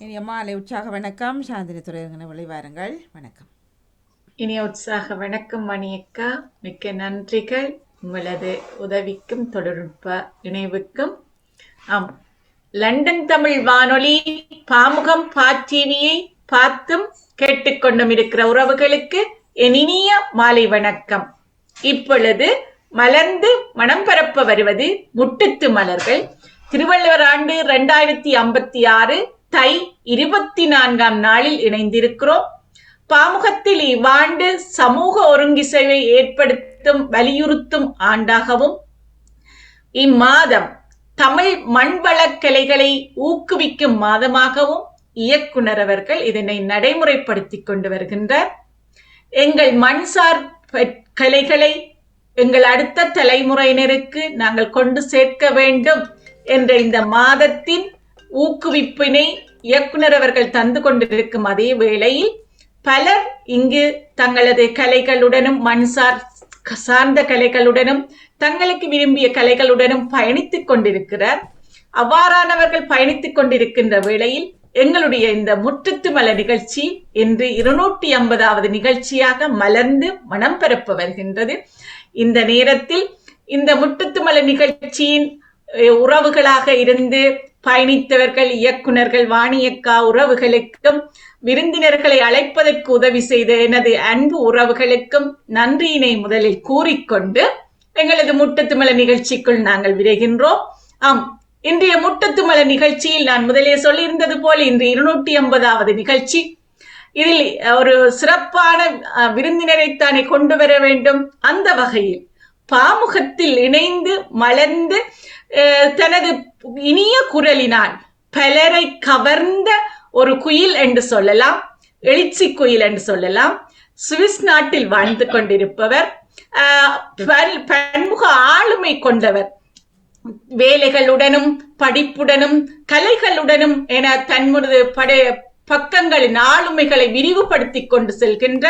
இனிய மாலை உற்சாக வணக்கம். சாந்தினி துறையரங்கனை விளைவாருங்கள். வணக்கம். இனிய உற்சாக வணக்கம் மணியக்கா. மிக்க நன்றிகள் உங்களது உதவிக்கும் தொழில்நுட்ப இணைவுக்கும். ஆம், லண்டன் தமிழ் வானொலி பாமுகம் டிவியை பார்த்தும் கேட்டுக்கொண்டும் இருக்கிற உறவுகளுக்கு என் இனிய மாலை வணக்கம். இப்பொழுது மலர்ந்து மனம் பரப்ப வருவது முட்டுத்து மலர்கள். திருவள்ளுவர் ஆண்டு 2056 தை 24ஆம் நாளில் இணைந்திருக்கிறோம். பாமுகத்தில் இவ்வாண்டு சமூக ஒருங்கிசைவை ஏற்படுத்தும் வலியுறுத்தும் ஆண்டாகவும், இம்மாதம் தமிழ் மண்வளக் கலைகளை ஊக்குவிக்கும் மாதமாகவும் இயக்குனர் அவர்கள் இதனை நடைமுறைப்படுத்திக் கொண்டு வருகின்றார். எங்கள் மண்சார் கலைகளை எங்கள் அடுத்த தலைமுறையினருக்கு நாங்கள் கொண்டு சேர்க்க வேண்டும் என்ற இந்த மாதத்தின் ஊக்குவிப்பினை இயக்குனர் அவர்கள் தந்து கொண்டிருக்கும் அதே வேளையில் பலர் இங்கு தங்களது கலைகளுடனும் சார்ந்த கலைகளுடனும் தங்களுக்கு விரும்பிய கலைகளுடனும் பயணித்துக் கொண்டிருக்கிறார். அவ்வாறானவர்கள் பயணித்துக் கொண்டிருக்கின்ற வேளையில் எங்களுடைய இந்த முற்றத்து மலர் நிகழ்ச்சி இன்று 250வது நிகழ்ச்சியாக மலர்ந்து மனம் பரப்ப வருகின்றது. இந்த நேரத்தில் இந்த முற்றத்து மலர் நிகழ்ச்சியின் உறவுகளாக இருந்து பயணித்தவர்கள், இயக்குனர்கள், வாணியக்கா உறவுகளுக்கும் விருந்தினர்களை அழைப்பதற்கு உதவி செய்த எனது அன்பு உறவுகளுக்கும் நன்றியினை முதலில் கூறிக்கொண்டு எங்களது முட்டத்து மலர் நிகழ்ச்சிக்குள் நாங்கள் விரைகின்றோம். ஆம், இன்றைய முட்டத்து மலர் நிகழ்ச்சியில் நான் முதலே சொல்லியிருந்தது போல் இன்று 250வது நிகழ்ச்சி. இதில் ஒரு சிறப்பான விருந்தினரைத்தானே கொண்டு வர வேண்டும். அந்த வகையில் பாமுகத்தில் இணைந்து மலர்ந்து தனது இனிய குரலினால் பலரை கவர்ந்த ஒரு குயில் என்று சொல்லலாம், எழுச்சி குயில் என்று சொல்லலாம். சுவிஸ் நாட்டில் வாழ்ந்து கொண்டிருப்பவர், பன்முக ஆளுமை கொண்டவர். வேலைகளுடனும் படிப்புடனும் கலைகளுடனும் என தன்முது பக்கங்களின் ஆளுமைகளை விரிவுபடுத்திக் கொண்டு செல்கின்ற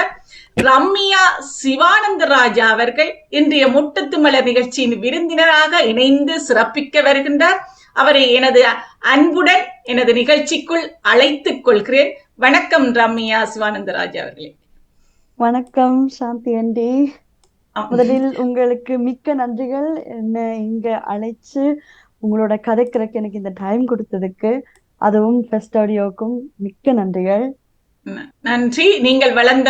ரம்யா சிவானந்தராஜா அவர்கள் இன்றைய முட்டத்து மலர் நிகழ்ச்சியின் விருந்தினராக இணைந்து சிறப்பிக்க வருகின்றார். அவரை எனது அன்புடன் எனது நிகழ்ச்சிக்குள் அழைத்துக் கொள்கிறேன். வணக்கம் ரம்யா சிவானந்தராஜா அவர்களே. வணக்கம் சாந்தி ஆண்டி. முதலில் உங்களுக்கு மிக்க நன்றிகள், என்ன இங்க அழைச்சு உங்களோட கதைக்கிறக்கு எனக்கு இந்த டைம் கொடுத்ததுக்கு. அதுவும் ஃபர்ஸ்ட் ஆடியோவுக்கும் மிக்க நன்றிகள். நன்றி. நீங்கள் வளர்ந்த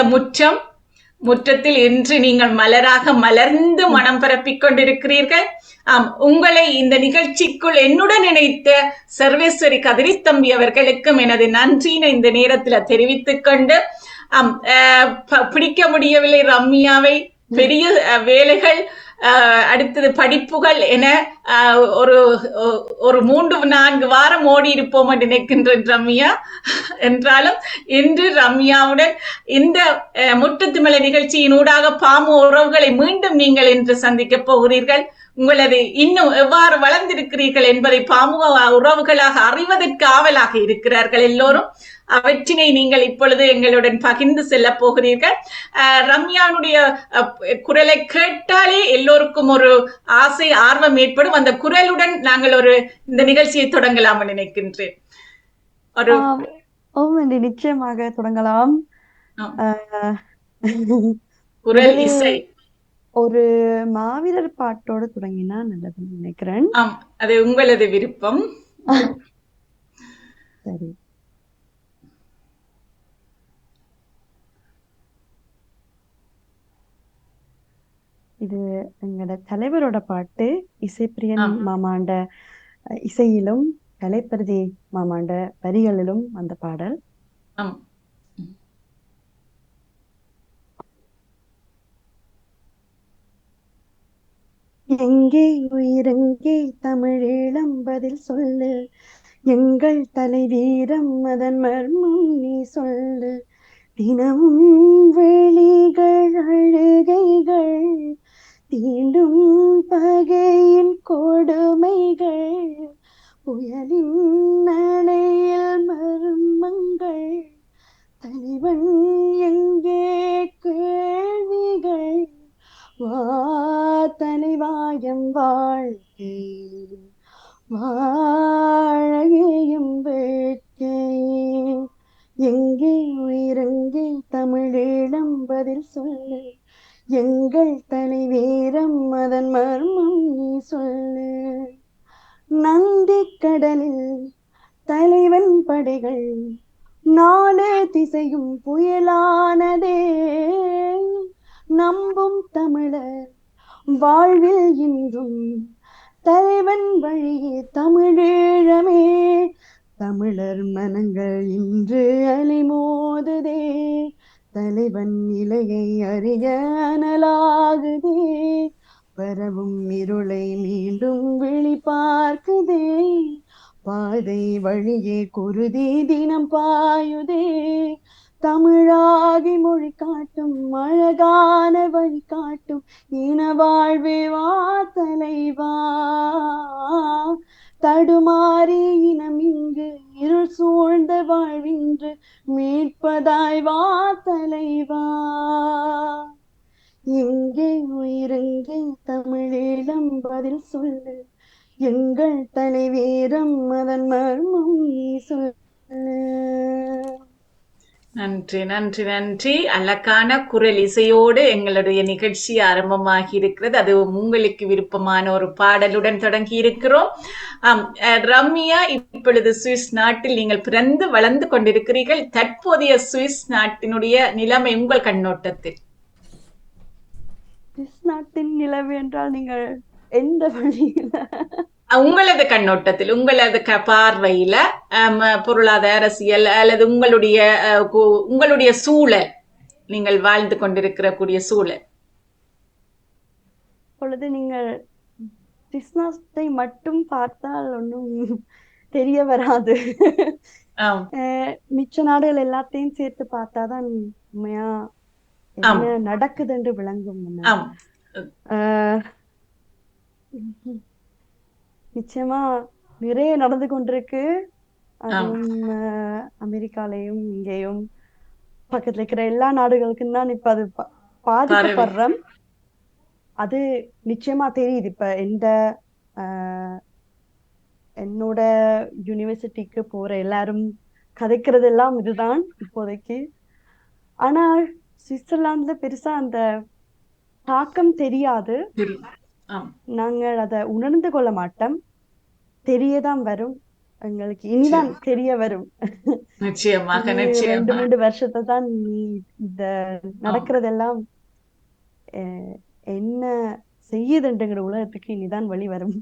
முற்றத்தில் இன்று நீங்கள் மலராக மலர்ந்து மனம் பரப்பிக் கொண்டிருக்கிறீர்கள். ஆம், உங்களை இந்த நிகழ்ச்சிக்குள் என்னுடன் இணைத்த சர்வேஸ்வரி கதிரித்தம்பி அவர்களுக்கும் எனது நன்றியினை இந்த நேரத்தில் தெரிவித்துக் கொண்டு, பிடிக்க முடியவில்லை ரம்யாவை. பெரிய வேலைகள், அடுத்தது படிப்புகள் என ஒரு 3-4 வாரம் ஓடி இருப்போம் என்று நினைக்கின்றேன் ரம்யா. என்றாலும் இன்று ரம்யாவுடன் இந்த முற்றத்து மலர் நிகழ்ச்சியின் ஊடாக பாமு உறவுகளை மீண்டும் நீங்கள் இன்று சந்திக்க போகிறீர்கள். உங்களது இன்னும் எவ்வாறு வளர்ந்திருக்கிறீர்கள் என்பதை பாமுக உறவுகளாக அறிவதற்கு ஆவலாக இருக்கிறார்கள் எல்லோரும். அவற்றினை நீங்கள் இப்பொழுது எங்களுடன் பகிர்ந்து செல்ல போகிறீர்கள். ரம்யானுடைய குரலை கேட்டாலே எல்லோருக்கும் ஒரு ஆசை, ஆர்வம் ஏற்படும். அந்த குரலுடன் நாங்கள் இந்த நிகழ்ச்சியை தொடங்கலாம் நினைக்கின்றேன். நிச்சயமாக தொடங்கலாம். குரல் இசை ஒரு மாவீரர் பாட்டோடு தொடங்கினா நல்லதுன்னு நினைக்கிறேன். அது உங்களது விருப்பம். சரி. இது எங்களோட தலைவரோட பாட்டு. இசைப்பிரியன் மாமாண்ட இசையிலும் கலைப்பிரதி மாமாண்ட வரிகளிலும் அந்த பாடல். எங்கே உயிரெங்கே தமிழீழம் பதில் சொல்லு, எங்கள் தலை வீரம் அதன் மர்மம் நீ சொல்லு. தினமும் வெளிகள் அழுகைகள், தீண்டும் பகையின் கொடுமைகள், புயலின் அலையில் மர்மங்கள், தலைவன் எங்கே கேள்விகள். வா தலைவாயம் வாழ்க்கை வாழையும் வேட்கை. எங்கே உயிரெங்கே தமிழீழம் பதில் சொல்லு, எங்கள் தனி வீரம் அதன் மர்மம் நீ சொல்லு. நந்திக் கடலில் தலைவன் படைகள் நாலு திசையும் புயலானதே, நம்பும் தமிழர் வாழ்வில் இன்றும் தலைவன் வழியே தமிழீழமே. தமிழர் மனங்கள் இன்று அலைமோதுதே, தலைவன் நிலையை அறிய அனலாகுதே, பரவும் இருளை மீண்டும் விழி பார்க்குதே, பாதை வழியே குருதி தினம் பாயுதே, தமிழாகி மொழி காட்டும் அழகான வழி காட்டும் இன வாழ்வே வா தலைவா. தடுமாறி இனம் இங்கு இருள் சூழ்ந்த வாழ்வின்று மீட்பதாய் வா தலைவா. எங்கே உயிரெங்கே தமிழீழம் பதில் சொல்லு, எங்கள் தனி வீரம் அதன் மர்மம் நீ சொல்லு. நன்றி நன்றி நன்றி. அழகான குரல் இசையோடு எங்களுடைய நிகழ்ச்சி ஆரம்பமாகி இருக்கிறது. அது உங்களுக்கு விருப்பமான ஒரு பாடலுடன் தொடங்கி இருக்கிறோம். ரம்யா, இப்பொழுது சுவிஸ் நாட்டில் நீங்கள் பிறந்து வளர்ந்து கொண்டிருக்கிறீர்கள். தற்போதைய சுவிஸ் நாட்டினுடைய நிலைமை உங்கள் கண்ணோட்டத்தில்? சுவிஸ் நாட்டின் நிலைமை என்றால் நீங்கள் எந்த வழியில? உங்களது கண்ணோட்டத்தில், உங்களது பார்வையில, பொருளாதார அரசியல் அல்லது உங்களுடைய சூழல், நீங்கள் வாழ்ந்து கொண்டிருக்கிற கூடிய சூழல். பொழுது நீங்கள் சுவிஸ் நாட்டை மட்டும் பார்த்தால் ஒன்றும் தெரிய வராது. மிச்ச நாடுகள் எல்லாத்தையும் சேர்த்து பார்த்தாதான் உண்மையா என்ன நடக்குது என்று விளங்கும். நிச்சயமா நிறைய நடந்து கொண்டிருக்கு. அதுவும் அமெரிக்காலையும் இங்கேயும் பக்கத்துல இருக்கிற எல்லா நாடுகளுக்கும் தான் இப்ப அது பாதிக்கப்படுறோம். அது நிச்சயமா தெரியுது. இப்ப என்னோட யூனிவர்சிட்டிக்கு போற எல்லாரும் கதைக்கிறது எல்லாம் இதுதான் இப்போதைக்கு. ஆனா சுவிட்சர்லாந்துல பெருசா அந்த தாக்கம் தெரியாது. நாங்கள் அதை உணர்ந்து கொள்ள மாட்டோம். தெரியதான் வரும், எங்களுக்கு இனிதான் தெரிய வரும். நிச்சயமாக 2-3 வருஷத்தை தான் இந்த நடக்கிறதெல்லாம் என்ன செய்யுதுன்ற உலகத்துக்கு இனிதான் வழி வரும்.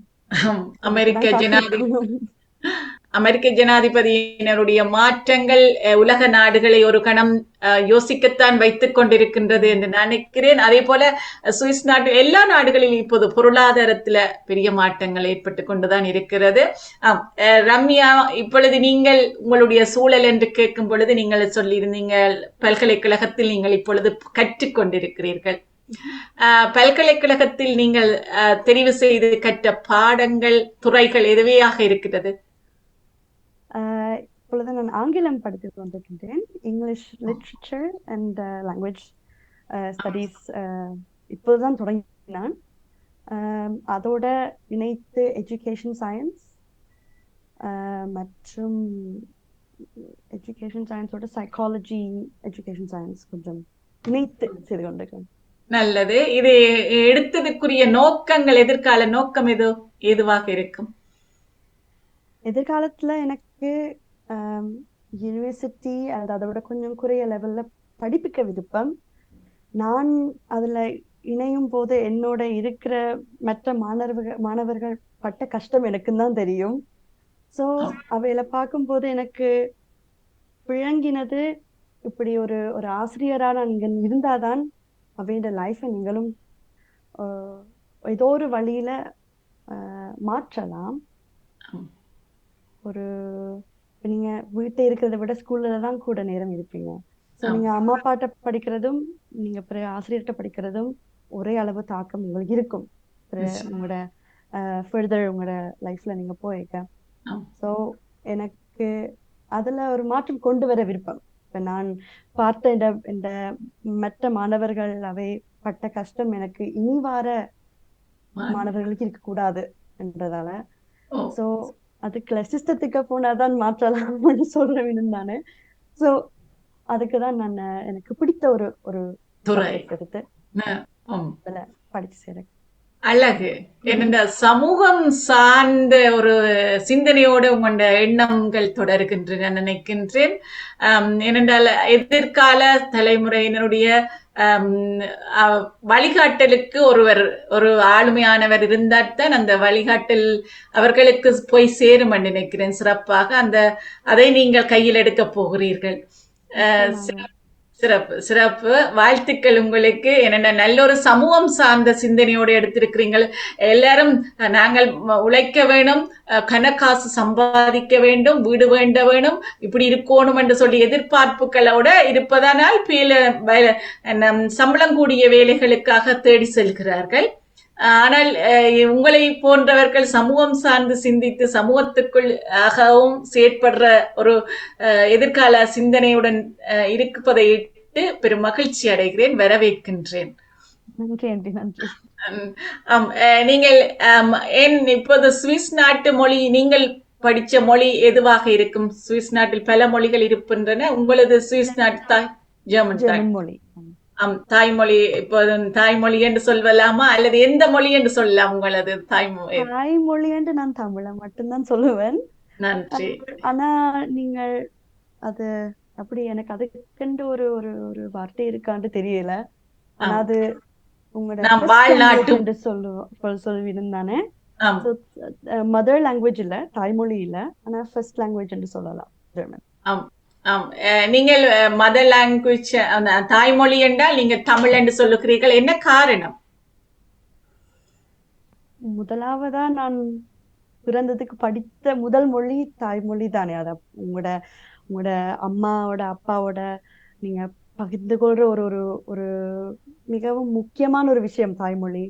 அமெரிக்க ஜனாதிபதியினருடைய மாற்றங்கள் உலக நாடுகளை ஒரு கணம் யோசிக்கத்தான் வைத்துக் கொண்டிருக்கின்றது என்று நினைக்கிறேன். அதே போல சுவிஸ் நாட்டு எல்லா நாடுகளிலும் இப்போது பொருளாதாரத்துல பெரிய மாற்றங்கள் ஏற்பட்டு கொண்டுதான் இருக்கிறது. ரம்யா, இப்பொழுது நீங்கள் உங்களுடைய சூழல் என்று கேட்கும் பொழுது நீங்கள் சொல்லியிருந்தீங்க பல்கலைக்கழகத்தில் நீங்கள் இப்பொழுது கற்றுக்கொண்டிருக்கிறீர்கள். பல்கலைக்கழகத்தில் நீங்கள் தெரிவு செய்து கற்ற பாடங்கள், துறைகள் எதுவையாக இருக்கிறது? இப்பொழுது நான் ஆங்கிலம் படித்துக் கொண்டிருக்கின்றேன். English literature and language studies இப்போதுதான் தொடங்கினான். அதோட இணைத்து எஜுகேஷன் சயின்ஸ் மற்றும் எஜுகேஷன் சயின்ஸோட சைக்காலஜி, எஜுகேஷன் சயின்ஸ் கொஞ்சம் இணைத்து செய்து கொண்டிருக்கேன். நல்லது. இது எடுத்ததுக்குரிய நோக்கங்கள், எதிர்கால நோக்கம் எதுவாக இருக்கும்? எதிர்காலத்துல எனக்கு யூனிவர்சிட்டி அல்லது அதை விட கொஞ்சம் குறைய லெவல்ல படிப்பிக்க விருப்பம். நான் அதுல இணையும் போது என்னோட இருக்கிற மற்ற மாணவர்கள் பட்ட கஷ்டம் எனக்கும் தான் தெரியும். ஸோ அவையில பார்க்கும்போது எனக்கு விளங்கினது, இப்படி ஒரு ஆசிரியரா நான் இங்க இருந்தாதான் அவையோட லைஃபை நீங்களும் ஏதோ ஒரு வழியில மாற்றலாம். நீங்க வீட்டை இருக்கிறத விட ஸ்கூல்ல தான் கூட நேரம் இருப்பீங்க. ஸோ நீங்க அம்மா அப்பாட்ட படிக்கிறதும் நீங்க ஆசிரியர்கிட்ட படிக்கிறதும் ஒரே அளவு தாக்கம் உங்களுக்கு இருக்கும் உங்களோட ஃபர்தர் உங்களோட லைஃப்ல நீங்க போயிருக்க. ஸோ எனக்கு அதுல ஒரு மாற்றம் கொண்டு வர விருப்பம். இப்ப நான் பார்த்த இந்த மற்ற மாணவர்கள் அவை பட்ட கஷ்டம் எனக்கு இனி வார மாணவர்களுக்கு இருக்கக்கூடாது என்றதால, ஸோ அதுக்குள்ள சிஸ்டத்துக்கு போனாதான் மாற்றலாம்னு சொல்றேன் நானு. சோ அதுக்குதான் நான் எனக்கு பிடித்த ஒரு ஒரு துறை. சப்ஜெக்ட் எடுத்து ஆம். அதுல படிச்சு சேர்றேன். அழகு. என்னென்ன சமூகம் சார்ந்த ஒரு சிந்தனையோட உங்களோட எண்ணங்கள் தொடர்கின்றன நினைக்கின்றேன். ஏனென்றால் எதிர்கால தலைமுறையினருடைய ஆம், வழிகாட்டலுக்கு ஒரு ஆளுமையானவர் இருந்தால்தான் அந்த வழிகாட்டல் அவர்களுக்கு போய் சேரும் என்று நினைக்கிறேன். சிறப்பாக அதை நீங்கள் கையில் எடுக்கப் போகிறீர்கள். நிச்சயமாக. சிறப்பு சிறப்பு. வாழ்த்துக்கள் உங்களுக்கு. என்னென்ன நல்ல ஒரு சமூகம் சார்ந்த சிந்தனையோடு எடுத்திருக்கிறீங்கள். எல்லாரும் நாங்கள் உழைக்க வேணும், கனக்காசு சம்பாதிக்க வேண்டும், வீடு வேண்ட வேணும், இப்படி இருக்கணும் என்று சொல்லி எதிர்பார்ப்புகளோட இருப்பதனால் சம்பளம் கூடிய வேலைகளுக்காக தேடி செல்கிறார்கள். ஆனால் உங்களை போன்றவர்கள் சமூகம் சார்ந்து சிந்தித்து சமூகத்துக்குள் ஆகவும் செயற்படுற ஒரு எதிர்கால சிந்தனையுடன் இருப்பதை இட்டு பெரும் மகிழ்ச்சி அடைகிறேன், வரவேற்கின்றேன். நன்றி ஆண்டி, நன்றி. நீங்கள் இப்போது சுவிஸ் நாட்டு மொழி நீங்கள் படிச்ச மொழி எதுவாக இருக்கும்? சுவிஸ் நாட்டில் பல மொழிகள் இருக்கின்றன. உங்களது சுவிஸ் நாட்டு ஜெர்மன் மொழி. தாய்மொழி இப்போது தாய்மொழி என்று சொல்லலாமா அல்லது எந்த மொழி என்று சொல்லலாம்? உங்களது தாய்மொழி. தாய்மொழி என்று நான் தமிழை மட்டும்தான் சொல்லுவேன். நன்றி. ஆனா நீங்கள் அது அப்படி எனக்கு அதுக்கென்று ஒரு ஒரு ஒரு வார்த்தை இருக்கான்னு தெரியல. ஆனா அது உங்களோட நாம் first வாழ்நாட்டு language என்று சொல்லுவீங்க தானே? மதர் லாங்குவேஜ் இல்ல, தாய்மொழி இல்ல, ஆனா ஃபர்ஸ்ட் லாங்குவேஜ் என்று சொல்லலாம் ஜெர்மன். நீங்கள் மதர் லாங்குவேஜ் தாய்மொழி என்றால் நீங்கள் தமிழ் என்று சொல்லுகிறீர்கள். என்ன காரணம்? முதலாவதா நான் பிறந்ததுக்கு படித்த முதல் மொழி தாய்மொழி தானே. அத உங்களோட உங்களோட அம்மாவோட அப்பாவோட நீங்க பகிர்ந்து கொள்ற ஒரு ஒரு ஒரு மிகவும் முக்கியமான ஒரு விஷயம் தாய்மொழி.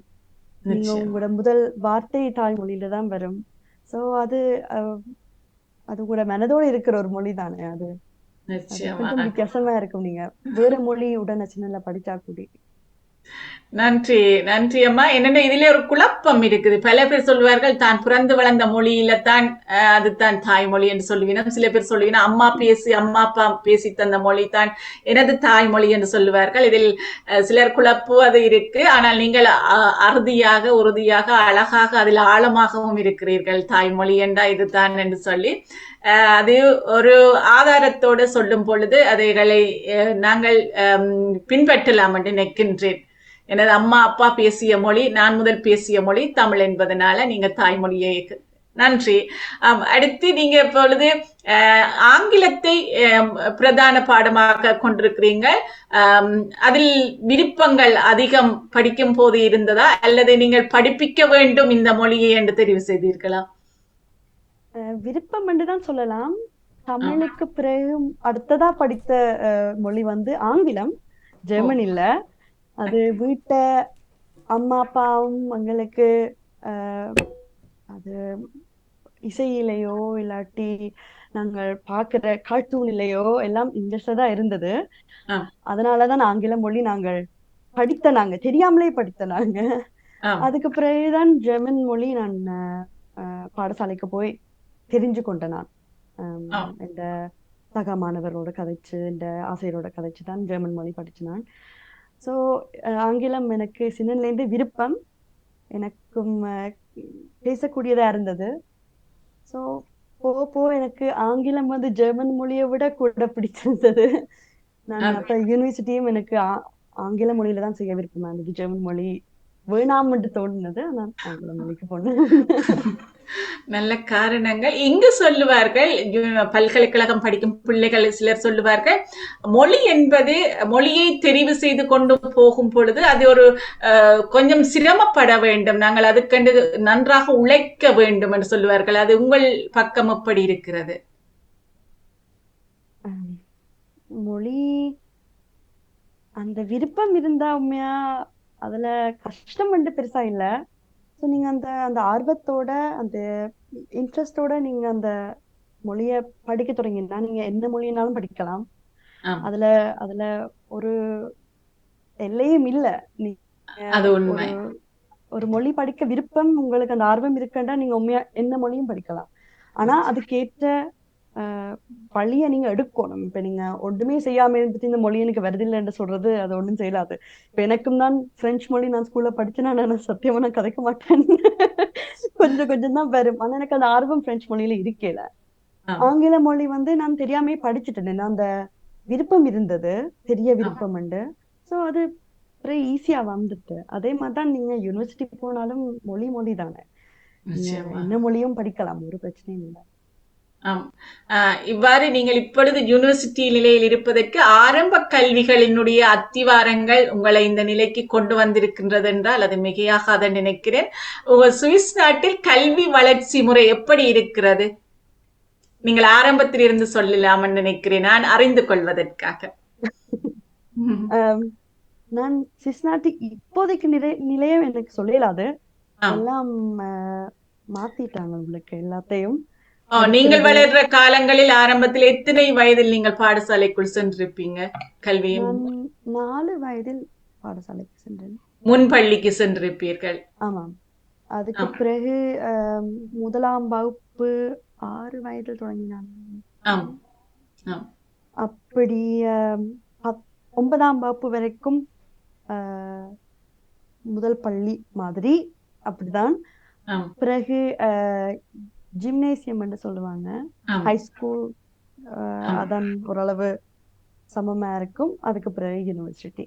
நீங்க உங்களோட முதல் வார்த்தை தாய்மொழியில தான் வரும். சோ அது அது உங்களோட மனதோட இருக்கிற ஒரு மொழி தானே. அது கொஞ்சம் வித்தியாசமா இருக்கும் நீங்க வேற மொழி உடனே சின்னல படிச்சா கூடி. நன்றி நன்றி அம்மா. என்னென்ன இதுல ஒரு குழப்பம் இருக்குது. பல பேர் சொல்வார்கள் தான் பிறந்து வளர்ந்த மொழியில தான் அதுதான் தாய்மொழி என்று சொல்லுவீங்க. சில பேர் சொல்லுவீங்க அம்மா அப்பா பேசி தந்த மொழி தான் எனது தாய்மொழி என்று சொல்லுவார்கள். இதில் சிலர் குழப்புவது இருக்கு. ஆனால் நீங்கள் உறுதியாக அழகாக அதில் ஆழமாகவும் இருக்கிறீர்கள். தாய்மொழி என்றா இதுதான் என்று சொல்லி அது ஒரு ஆதாரத்தோடு சொல்லும் பொழுது அதைகளை நாங்கள் பின்பற்றலாம் என்று நினைக்கின்றேன். எனது அம்மா அப்பா பேசிய மொழி, நான் முதல் பேசிய மொழி தமிழ் என்பதனால நீங்க தாய்மொழியை. நன்றி. அடுத்து நீங்க இப்பொழுது ஆங்கிலத்தை பிரதான பாடமாக கொண்டிருக்கிறீங்க. அதில் விருப்பங்கள் அதிகம் படிக்கும் போது இருந்ததா அல்லது நீங்கள் படிப்பிக்க வேண்டும் இந்த மொழியை என்று தெரிவு செய்தீர்களா? விருப்பம் என்றுதான் சொல்லலாம். தமிழுக்கு பிறகு அடுத்ததா படித்த மொழி ஆங்கிலம், ஜெர்மன் இல்ல. அது வீட்ட அம்மா அப்பாவும் எங்களுக்கு அது இசையிலையோ இல்லாட்டி நாங்கள் பார்க்கிற கார்ட்டூனிலையோ எல்லாம் இன்ட்ரெஸ்டா தான் இருந்தது. அதனாலதான் ஆங்கில மொழி நாங்கள் தெரியாமலே படித்த நாங்க. அதுக்கு பிறகுதான் ஜெர்மன் மொழி நான் பாடசாலைக்கு போய் தெரிஞ்சு கொண்டேன். நான் இந்த சக மாணவரோட கதைச்சு இந்த ஆசிரியரோட கதைச்சு தான் ஜெர்மன் மொழி படிச்சினான். ஸோ ஆங்கிலம் எனக்கு சின்னலேருந்து விருப்பம், எனக்கும் பேசக்கூடியதா இருந்தது. ஸோ போ எனக்கு ஆங்கிலம் ஜெர்மன் மொழியை விட கூட பிடிச்சிருந்தது. நான் அப்ப யூனிவர்சிட்டியும் எனக்கு ஆங்கில மொழியில தான் செய்ய விருப்பமா இருந்தது. ஜெர்மன் மொழி வேணாம் என்று தோணுனது. நான் ஆங்கில மொழிக்கு போனேன். நல்ல காரணங்கள். இங்கு சொல்லுவார்கள், பல்கலைக்கழகம் படிக்கும் பிள்ளைகள் சிலர் சொல்லுவார்கள், மொழி என்பது மொழியை தெரிவு செய்து கொண்டு போகும் பொழுது அது ஒரு கொஞ்சம் சிரமப்பட வேண்டும், நாங்கள் அதுக்கென்று நன்றாக உழைக்க வேண்டும் என்று சொல்லுவார்கள். அது உங்கள் பக்கம் எப்படி இருக்கிறது? மொழி அந்த விருப்பம் இருந்தா உண்மையா அதுல கஷ்டம் பெருசா இல்ல. ஸோ நீங்க அந்த ஆர்வத்தோட அந்த இன்ட்ரெஸ்டோட நீங்க அந்த மொழிய படிக்க தொடங்கினா நீங்க எந்த மொழினாலும் படிக்கலாம். அதுல ஒரு எல்லையும் இல்ல. ஒரு மொழி படிக்க விருப்பம் உங்களுக்கு அந்த ஆர்வம் இருக்குன்னா நீங்க உண்மையா எந்த மொழியும் படிக்கலாம். ஆனா அதுக்கேற்ற பழிய நீங்க எடுக்கணும். இப்ப நீங்க ஒன்றுமே செய்யாம இருந்துட்டு இந்த மொழி எனக்கு வருதில்லைன்னு சொல்றது அது ஒண்ணும் செய்யலாது. இப்ப எனக்கும் தான் பிரெஞ்சு மொழி நான் ஸ்கூல்ல படிச்சேன்னா நான் சத்தியமா நான் கதைக்க மாட்டேன். கொஞ்சம் கொஞ்சம் தான் வரும். ஆனா எனக்கு அந்த ஆர்வம் பிரெஞ்சு மொழியில இருக்கல. ஆம் ஆங்கில மொழி நான் தெரியாமே படிச்சுட்டேன். அந்த விருப்பம் இருந்தது, தெரிய ஆம் விருப்பம் உண்டு. சோ அது ஈஸியா வந்துட்டு. அதே மாதிரிதான் நீங்க யூனிவர்சிட்டி போனாலும் மொழி மொழி தானே. நீங்க நிச்சயமா. என்ன மொழியும் படிக்கலாம், ஒரு பிரச்சனையும் இல்லை. ஆம். இவ்வாறு நீங்கள் இப்பொழுது யுனிவர்சிட்டி நிலையில் இருப்பதற்கு ஆரம்ப கல்விகளினுடைய அத்திவாரங்கள் உங்களை இந்த நிலைக்கு கொண்டு வந்திருக்கின்றது என்றால் அது மிகையாகாத நினைக்கிறேன். உங்கள் சுவிஸ் நாட்டில் கல்வி வளர்ச்சி முறை எப்படி இருக்கிறது? நீங்கள் ஆரம்பத்தில் இருந்து சொல்லலாம்னு நினைக்கிறேன், நான் அறிந்து கொள்வதற்காக. ம். ஆம், நான் சுவிஸ் நாட்டுக்கு இப்போதைக்கு நிலையம் எனக்கு சொல்லலாது. ஆம். எல்லாம் மாத்திட்டாங்க உங்களுக்கு எல்லாத்தையும். நீங்கள் படிக்கிறது வளர்ற காலங்களில் ஆரம்பத்தில் எத்தனை வயதில் நீங்கள் பாடசாலைக்குள் சென்றிருப்பீங்க? கல்வியும் நான் 4 வயதில் பாடசாலைக்கு சென்றேன். முன் பள்ளிக்கு சென்றிருப்பீர்கள். ஆமாம். அதுக்கு ஆம் பிறகு முதலாம் வகுப்பு 6 வயதில் தொடங்கினான். ஆம் ஆம் அப்படி 9ஆம் வகுப்பு வரைக்கும் ஆஹ், முதல் பள்ளி மாதிரி அப்படிதான். ஆம் பிறகு ஜிம்னேசியம் என்று சொல்லுவாங்க, ஆம் ஹை ஸ்கூல். ஆம் அதான் ஓரளவு சமமா இருக்கும். அதுக்கு பிறகு யூனிவர்சிட்டி.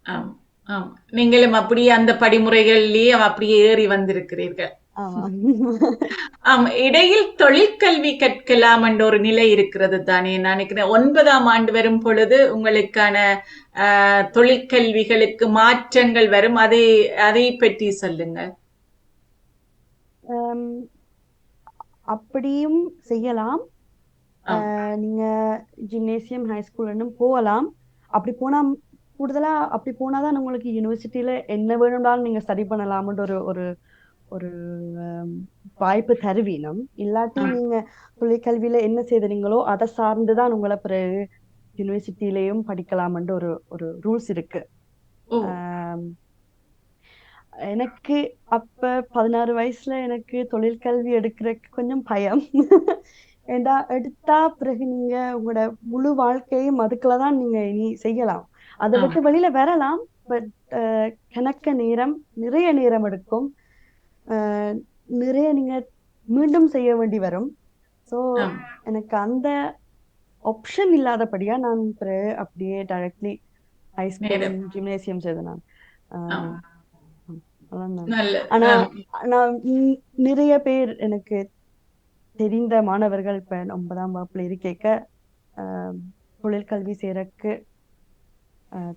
ஆம் ஆம் நீங்களும் அப்படியே அந்த படிமுறைகளிலேயே அப்படியே ஏறி வந்திருக்கிறீர்கள். ஆமாம். இடையில் தொழிற்கல்வி கற்கலாம் என்ற ஒரு நிலை இருக்கிறது தானே. நான் நினைக்கிறேன் 9ஆம் ஆண்டு வரும் பொழுது உங்களுக்கான தொழிற்கல்விகளுக்கு மாற்றங்கள் வரும். அதை பற்றி சொல்லுங்கள். ஆம், அப்படியும் செய்யலாம். ஆம் நீங்க ஜிம்னேசியம் ஹை ஸ்கூல்னு போகலாம். அப்படி போனா கூடுதலா அப்படி போனாதான் உங்களுக்கு யூனிவர்சிட்டியில என்ன வேணும்னாலும் நீங்க ஸ்டடி பண்ணலாம்னு ஒரு ஒரு ஒரு வாய்ப்பு தருவீனம். இல்லாட்டி ஆம் நீங்க தொழிற்கல்வியில என்ன செய்தீங்களோ அதை சார்ந்துதான் உங்களை பிறகு யூனிவர்சிட்டியிலையும் படிக்கலாம்னு ஒரு ஒரு ரூல்ஸ் இருக்கு. ஓ ஆம், எனக்கு அப்ப 16 வயசுல எனக்கு தொழிற்கல்வி எடுக்கிறதுக்கு கொஞ்சம் பயம். ஏண்டா எடுத்தா பிறகு நீங்க உங்களோட முழு வாழ்க்கையும் அதுக்குள்ளதான் நீங்க இனி செய்யலாம். அதை ஆம் விட்டு வெளியில வரலாம். பட் கணக்க நேரம், நிறைய நேரம் எடுக்கும். அஹ், நிறைய நீங்க மீண்டும் செய்ய வேண்டி வரும். ஸோ ஆம் எனக்கு அந்த ஆப்ஷன் இல்லாதபடியா நான் பிறகு அப்படியே டைரக்ட்லி ஹை ஸ்கூல் நேரம் ஜிம்னேசியம் செய்தேன் நான். ஆம் ஆஹ் அதான் நான். நல்ல ஆனா ஆம் நான் நிறைய பேர் எனக்கு தெரிந்த மாணவர்கள் இப்ப 9ஆம் வகுப்புல இருக்க தொழிற்கல்வி சேரக்கு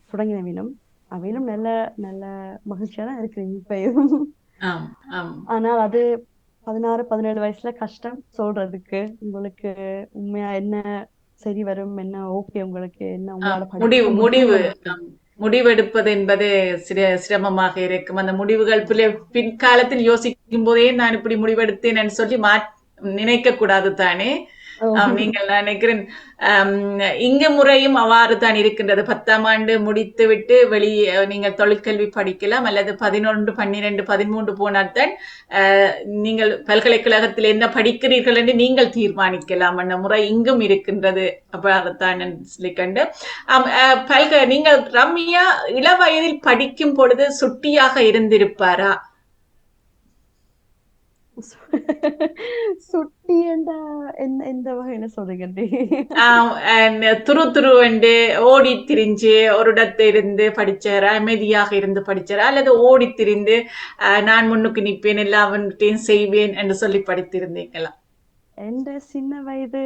தொடங்கினவினும் அவையிலும் நல்ல நல்ல மகிழ்ச்சியா தான் இருக்கு இப்பயும். ஆம் ஆம் ஆனால் அது 16 17 வயசுல கஷ்டம் சொல்றதுக்கு. உங்களுக்கு உண்மையா என்ன சரி வரும், என்ன ஓகே, உங்களுக்கு என்ன உங்களால முடிவு படிக்க முடிவு முடியும்னு ஆம். முடிவெடுப்பது என்பது சிரமமாக இருக்கும். அந்த முடிவுகள் பிற்காலத்தில் யோசிக்கும் போதே நான் இப்படி முடிவெடுத்தேன் சொல்லி நினைக்க கூடாது தானே. நீங்கள் நான் நினைக்கிறேன் இங்க முறையும் அவ்வாறு தான் இருக்கின்றது. 10ஆம் ஆண்டு முடித்து விட்டு வெளியே நீங்கள் தொழிற்கல்வி படிக்கலாம், அல்லது 11 12 13 போனால்தான் நீங்கள் பல்கலைக்கழகத்தில் என்ன படிக்கிறீர்கள் என்று நீங்கள் தீர்மானிக்கலாம் என்ற முறை இங்கும் இருக்கின்றது. அவ்வாறுதான் சொல்லி கண்டு நீங்கள் ரம்யா இளவயதில் படிக்கும் பொழுது சுட்டியாக இருந்திருப்பாரா? சுட்டி என்ற எந்த வகையில சொல்றீங்க? துரு துரு என்று ஓடி திரிஞ்சு ஒரு இடத்துல இருந்து படிச்சாரா, அமைதியாக இருந்து படிச்சாரா, அல்லது ஓடி திரிந்து நான் முன்னுக்கு நிற்பேன் எல்லாவற்றையும் செய்வேன் என்று சொல்லி படித்திருந்தீங்களா? எந்த சின்ன வயது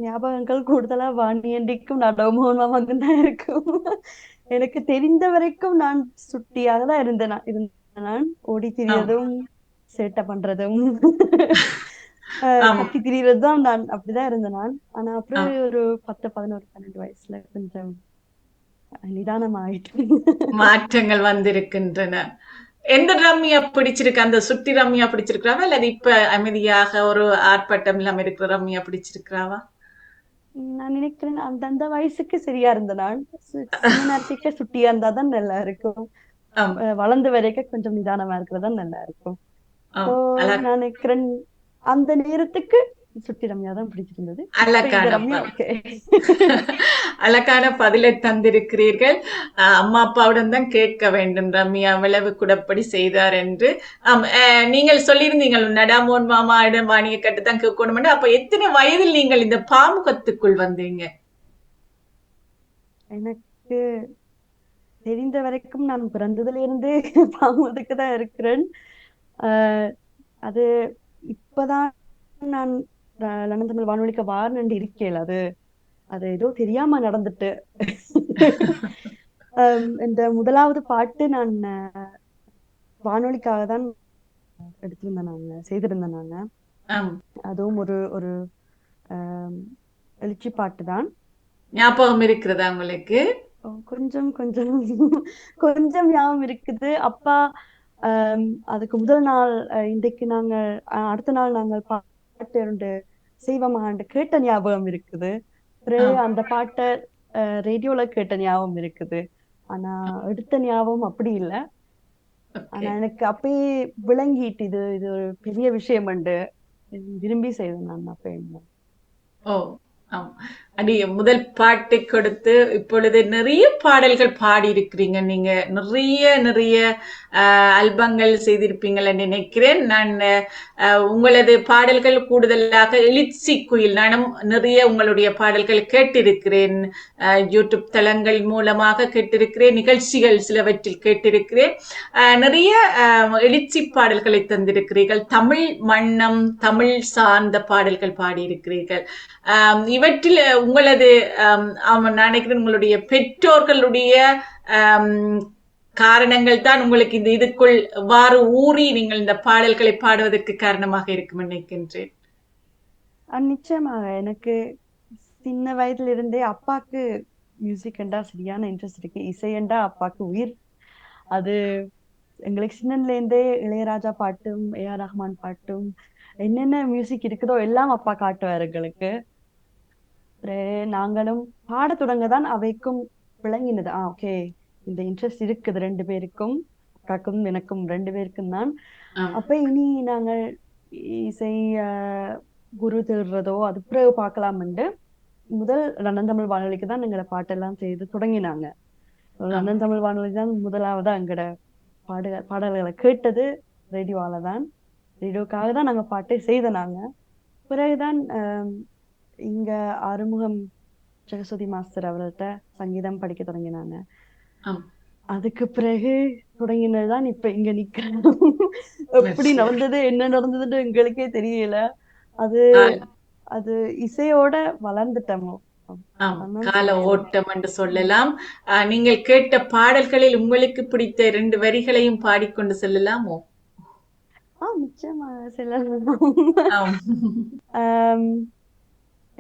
ஞாபகங்கள் கூடுதலா வாணியண்டிக்கும் நடமோகமாகவும் தான் இருக்கும். எனக்கு தெரிந்த வரைக்கும் நான் சுட்டியாக தான் இருந்தேன். நான் ஓடி திரியறதும் சேட்டை பண்றதும் கத்தி திரியறது தான் நான் அப்படிதான் இருந்தேன் நான். ஆனா அப்புறம் ஒரு 10 11 12 வயசுல கொஞ்சம் நிதானமாயிட்டு மாற்றங்கள் வந்திருக்கின்றன. எந்த ரம்யா பிடிச்சிருக்கு? அந்த சுட்டி ரம்யா பிடிச்சிருக்காவா, அல்லது இப்ப அமைதியாக ஒரு ஆர்ப்பாட்டம் இல்லாம இருக்கிற ரம்யா பிடிச்சிருக்காவா? நான் நினைக்கிறேன் அந்தந்த வயசுக்கு சரியா இருந்த நான் சின்ன நேரத்துக்கு சுட்டியா இருந்தாதான் நல்லா இருக்கும். வளர்ந்து வரைக்கும் கொஞ்சம் நிதானமா இருக்கிறதா நல்லா இருக்கும். நான் நினைக்கிறேன் அந்த நேரத்துக்கு சுட்டி ரம்யா தான் பிடிச்சிருந்தது. இப்ப அழகான இந்த ரம்யா பதில். ஓகே. அழகான பதிலை தந்திருக்கிறீர்கள். அம்மா அப்பாவுடன் தான் கேட்க வேண்டும் ரம்யா விளைவு குடப்படி செய்தார் என்று. நீங்கள் சொல்லியிருந்தீங்கள் நடாமோன் மாமாவிடம் வாணிய கட்டுத்தான் கேட்கணும். அப்ப எத்தனை வயதில் நீங்கள் இந்த பாமுகத்துக்குள் வந்தீங்க? எனக்கு தெரிந்த வரைக்கும் நான் பிறந்ததுல இருந்தே பாமுகத்துக்கு தான் இருக்கிறேன். ஆஹ் அது இப்பதான் நான் லண்டன் தமிழ் வானொலிக்கு வாரண்டு இருக்கேன். அது ஏதோ தெரியாம நடந்துட்டு. இந்த முதலாவது பாட்டு நான் வானொலிக்காக தான் செய்திருந்தேன் நாங்க. அதுவும் ஒரு ஒரு எழுச்சி பாட்டு தான். ஞாபகம் இருக்கிறதா உங்களுக்கு? கொஞ்சம் கொஞ்சம் கொஞ்சம் ஞாபகம் இருக்குது. அப்பா அதுக்கு முதல் நாள் இன்றைக்கு நாங்கள் அடுத்த நாள் நாங்கள் பாட்டு ரெண்டு செய்வமாண்டு கேட்ட ஞாபகம் இருக்குது. பிறகு அந்த பாட்டை ரேடியோல கேட்ட ஞாபகம் இருக்குது. ஆனா எடுத்த ஞாபகம் அப்படி இல்லை. ஆனா எனக்கு அப்பயே விளங்கிட்டு இது இது ஒரு பெரிய விஷயம் உண்டு, விரும்பி செய்வேன் நான் அப்ப. ஓ அடி முதல் பாட்டை கொடுத்து இப்பொழுது நிறைய பாடல்கள் பாடி இருக்கிறீங்க. நீங்க நிறைய நிறைய ஆல்பங்கள் செய்திருப்பீங்கள் என்று நினைக்கிறேன். நான் உங்களது பாடல்கள் கூடுதலாக எழுச்சி குயில் நானும் நிறைய உங்களுடைய பாடல்கள் கேட்டிருக்கிறேன். யூடியூப் தளங்கள் மூலமாக கேட்டிருக்கிறேன், நிகழ்ச்சிகள் சிலவற்றில் கேட்டிருக்கிறேன். நிறைய எழுச்சி பாடல்களை தந்திருக்கிறீர்கள். தமிழ் மன்னம், தமிழ் சார்ந்த பாடல்கள் பாடியிருக்கிறீர்கள். இவற்றில் உங்களது நினைக்கிறேன் உங்களுடைய பெற்றோர்களுடைய காரணங்கள் தான் உங்களுக்கு இந்த இதுக்குள் வாறு ஊறி நீங்கள் இந்த பாடல்களை பாடுவதற்கு காரணமாக இருக்கும் நினைக்கின்றேன். நிச்சயமாக எனக்கு சின்ன வயதுல இருந்தே அப்பாக்கு மியூசிக் என்றா சரியான இன்ட்ரெஸ்ட் இருக்கு. இசையண்டா அப்பாக்கு உயிர். அது எங்களுக்கு சின்னதுல இருந்தே இளையராஜா பாட்டும் ஏஆர் ரஹ்மான் பாட்டும் என்னென்ன மியூசிக் இருக்குதோ எல்லாம் அப்பா காட்டுவார் எங்களுக்கு. நாங்களும் பாட தொடங்கதான் அவைக்கும் விளங்கினது. ஓகே, இந்த இன்ட்ரெஸ்ட் இருக்குது ரெண்டு பேருக்கும், அக்காக்கும் எனக்கும் ரெண்டு பேருக்கும் தான். அப்ப இனி நாங்கள் இசை குரு தேடுறதோ அது பிறகு பார்க்கலாம்னு முதல் லண்டன் தமிழ் வானொலிக்கு தான் எங்களோட பாட்டெல்லாம் செய்து தொடங்கினாங்க. லண்டன் தமிழ் வானொலி தான் முதலாவதா எங்களோட பாடல்களை கேட்டது. ரேடியோவால தான், ரேடியோக்காக தான் நாங்க பாட்டை செய்தனாங்க. பிறகுதான் இங்க ஆறுமுகம் ஜெகஸ்வதி மாஸ்டர் அவர்கள்ட்ட சங்கீதம் படிக்க தொடங்கினாங்க. அதுக்கு பிறகு தொடங்கினதுதான் இப்ப இங்க நிக்கிறேன். எப்படி நடந்தது என்ன நடந்ததுன்னு எங்களுக்கே தெரியல. அது அது இசையோட வளர்ந்துட்டோமோ, கால ஓட்டம் என்று சொல்லலாம். நீங்கள் கேட்ட பாடல்களில் உங்களுக்கு பிடித்த 2 வரிகளையும் பாடிக்கொண்டு செல்லலாமோ? நிச்சயமாக செல்லலாம்.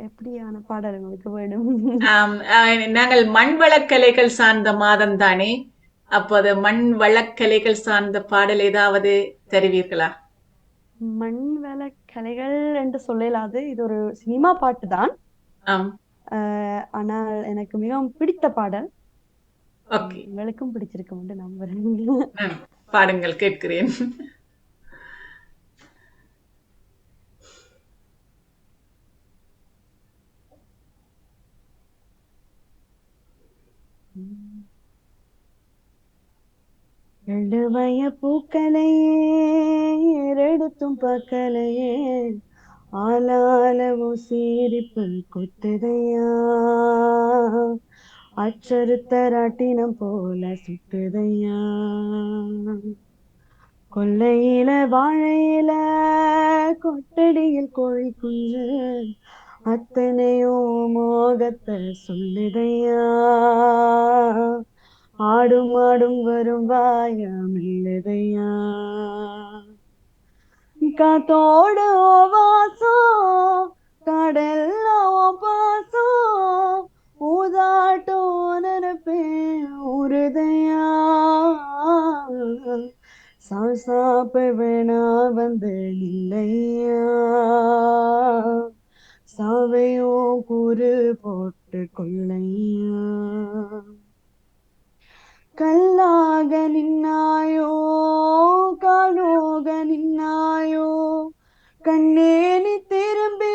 எப்படியான பாடல் உங்களுக்கு வேணும்? நாங்கள் மண் வளக்கலைகள் சார்ந்த மாதம் தானே, அப்போது மண் வளக்கலைகள் சார்ந்த பாடல் ஏதாவது தருவீர்களா? மண் வளக்கலைகள் என்று சொல்லலாது. இது ஒரு சினிமா பாட்டு தான். ஆனால் எனக்கு மிகவும் பிடித்த பாடல். உங்களுக்கும் பிடிச்சிருக்கும் நம்புறேன். பாடுங்கள், கேட்கிறேன். எழுவய பூக்களையே எடுத்தும் பக்கலையே ஆளாலவோ சீரிப்பு கொத்துதையா, அச்சருத்தராட்டினம் போல சுட்டுதையா, கொல்லையில வாழையில கொட்டடியில் கோழி குஞ்சு அத்தனையோ மோகத்தை சொல்லுதையா, ஆடும் ஆடும் வரும் வாயம் இல்லதையா, காத்தோடு வாசம் கடல்லோ பாசம் ஊதாட்டோ நினைப்பே உருதையா, சாப்ப வேணா வந்து இல்லையா, சாவையோ கூறு போட்டு கொள்ளையா, கல்லாக நின்னாயோ காலோக நின்னாயோ கண்ணே நீ திரும்பி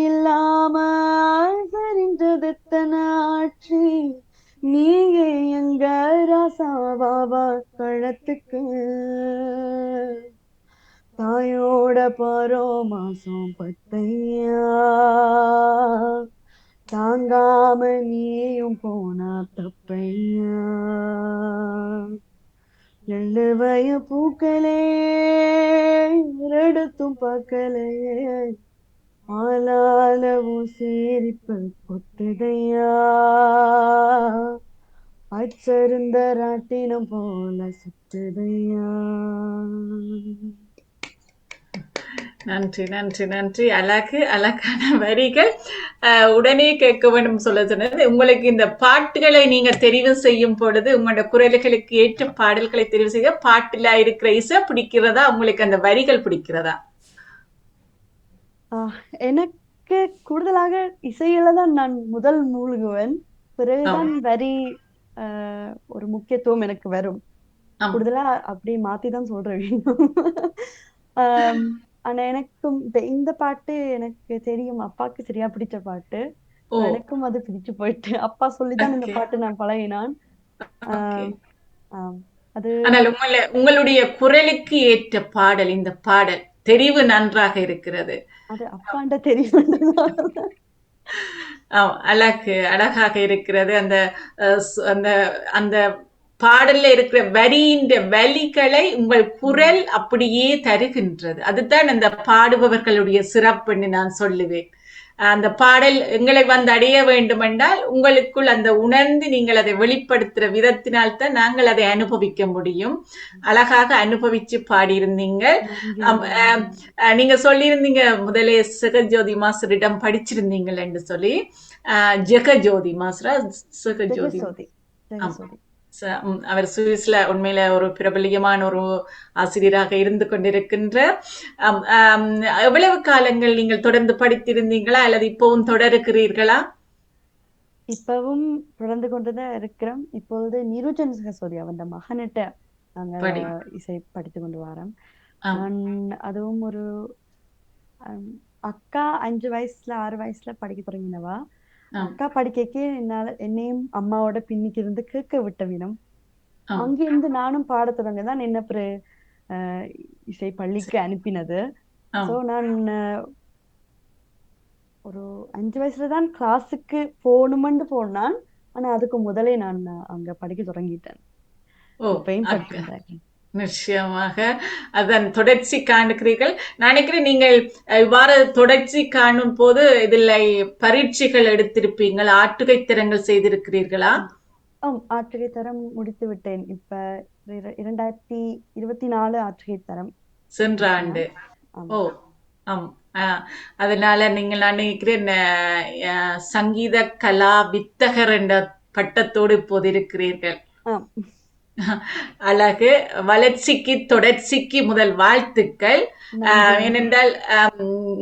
இல்லாம சரிஞ்சது எத்தனை ஆட்சி, நீங்க எங்க ராசாவாவா கழத்துக்கு, தாயோட பரோ மாசம் பத்தையா, தாங்காம நீயும் போனா தப்பையா, எள்ளுவய பூக்களே எடுத்தும் பார்க்கலே, ஆளாலவும் சிரிப்பு கொட்டுதையா, அச்சருந்த ராட்டினம் போல சுற்றுதையா. நன்றி நன்றி நன்றி. அழகு, அழகான வரிகள். உடனே கேட்க வேண்டும் சொல்ல சொன்னது. உங்களுக்கு இந்த பாட்டுகளை நீங்க தெரிவு செய்யும் பொழுது உங்களோட குரல்களுக்கு ஏற்ற பாடல்களை தெரிவு செய்ய பாட்டுல இருக்கிற இசை பிடிக்கிறதா, உங்களுக்கு அந்த வரிகள் பிடிக்கிறதா? எனக்கு கூடுதலாக இசையில தான் நான் முதல் மூழ்குவேன், பிறகுதான் வரி ஒரு முக்கியத்துவம் எனக்கு வரும். கூடுதலா அப்படி மாத்திதான் சொல்றேன். ஆனா எனக்கும் இந்த பாட்டு எனக்கு தெரியும், அப்பாக்கு சரியா பிடிச்ச பாட்டு, எனக்கும் அது பிடிச்சு போயிட்டு அப்பா சொல்லிதான் இந்த பாட்டு நான் பழகினான். அது ஆனால் உங்களுடைய குரலுக்கு ஏற்ற பாடல், இந்த பாடல் தெரிவு நன்றாக இருக்கிறது. அது அப்பாண்ட தெரியும். அழகு, அழகாக இருக்கிறது. அந்த அந்த அந்த பாடல்ல இருக்கிற வரியின் வலிகளை உங்கள் குரல் அப்படியே தருகின்றது. அதுதான் அந்த பாடுபவர்களுடைய சிறப்புன்னு நான் சொல்லுவேன். அந்த பாடல் எங்களை வந்து அடைய வேண்டுமென்றால் உங்களுக்குள் அந்த உணர்ந்து நீங்கள் அதை வெளிப்படுத்துற விதத்தினால்தான் நாங்கள் அதை அனுபவிக்க முடியும். அழகாக அனுபவிச்சு பாடியிருந்தீங்க. நீங்க சொல்லியிருந்தீங்க முதலே ஜெகஜோதி மாஸ்டரிடம் படிச்சிருந்தீங்கள் என்று சொல்லி. ஜெகஜோதி மாஸ்டரா ஜெகஜோதி? அவர் சுவிஸ்ல உண்மையில ஒரு பிரபலியமான ஒரு ஆசிரியராக இருந்து கொண்டிருக்கின்ற. எவ்வளவு காலங்கள் நீங்கள் தொடர்ந்து படித்திருந்தீங்களா அல்லது இப்பவும் தொடருகிறீர்களா? இப்பவும் தொடர்ந்து கொண்டுதான் இருக்கிறோம். இப்பொழுது நிருஜன் சகசோதி அவன் மகனிட்ட நாங்கள் இசை படித்து கொண்டு வரோம். நான் அதுவும் ஒரு அக்கா 5 வயசுல 6 வயசுல படிக்க தொடங்கினவா. அக்கா படிக்க என்னால என்னையும் அம்மாவோட பின்னிக்கு இருந்து கேட்க விட்ட வினம், அங்கிருந்து நானும் பாட தொடங்கதான் என்ன இசை பள்ளிக்கு அனுப்பினது. சோ நான் ஒரு 5 வயசுலதான் கிளாஸுக்கு போகணுமென்று போனான். ஆனா அதுக்கு முதலே நான் அங்க படிக்க தொடங்கிட்டேன். நிச்சயமாக அதன் தொடர்ச்சி காணுகிறீர்கள். நினைக்கிறேன் நீங்கள் இவ்வாறு தொடர்ச்சி காணும் போது இதுல பரீட்சைகள் எடுத்திருப்பீங்கள், ஆற்றுகை தரங்கள் செய்திருக்கிறீர்களா? ஆற்றுகை தரம் முடித்து விட்டேன். இப்ப 2024 ஆற்றுகை தரம் சென்ற ஆண்டு. அதனால நீங்கள் நினைக்கிறேன் சங்கீத கலா வித்தகர் என்ற பட்டத்தோடு இப்போது இருக்கிறீர்கள். அழகு, வளர்ச்சிக்கு தொடர்ச்சிக்கு முதல் வாழ்த்துக்கள். ஏனென்றால்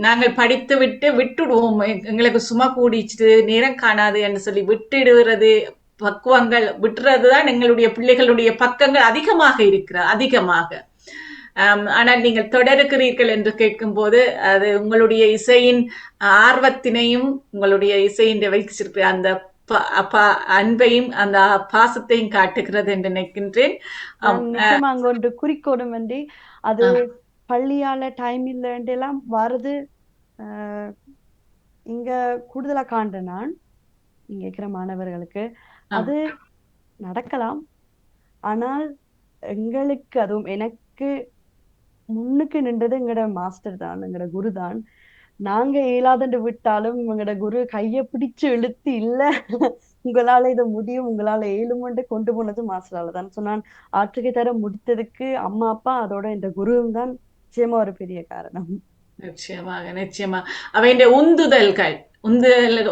நாங்கள் படித்து விட்டு விட்டுடுவோம், எங்களுக்கு சும்மா கூடிச்சு நேரம் காணாது என்று சொல்லி விட்டுடுகிறது, பக்குவங்கள் விட்டுறதுதான் எங்களுடைய பிள்ளைகளுடைய பக்கங்கள் அதிகமாக இருக்கிறது, அதிகமாக. ஆனால் நீங்கள் தொடருகிறீர்கள் என்று கேட்கும் போது அது உங்களுடைய இசையின் ஆர்வத்தினையும் உங்களுடைய இசையின் வைச்சிருக்கிற அந்த அன்பையும் அந்த பாசத்தையும் காட்டுகிறது என்று நினைக்கின்றேன். அங்க ஒன்று குறிக்கோடும் வேண்டி அது பள்ளியால டைம் இல்லைன்னு எல்லாம் வருது. இங்க கூடுதலா காண்ற நான் இங்க இருக்கிற மாணவர்களுக்கு அது நடக்கலாம். ஆனால் எங்களுக்கு, அதுவும் எனக்கு முன்னுக்கு நின்றது எங்கட மாஸ்டர் தான், எங்கட குரு தான். நாங்க இயலாதண்டு விட்டாலும் எங்கட குரு கைய பிடிச்சு இழுத்து, இல்ல உங்களால இதை முடியும், உங்களால ஏழுமண்டு கொண்டு போனது மாஸ்டரால தான். சொன்னான் ஆற்றுகை தர முடித்ததுக்கு அம்மா அப்பா அதோட இந்த குருவும் தான் நிச்சயமா ஒரு பெரிய காரணம். நிச்சயமாக நிச்சயமா அவைய உந்துதல்கள்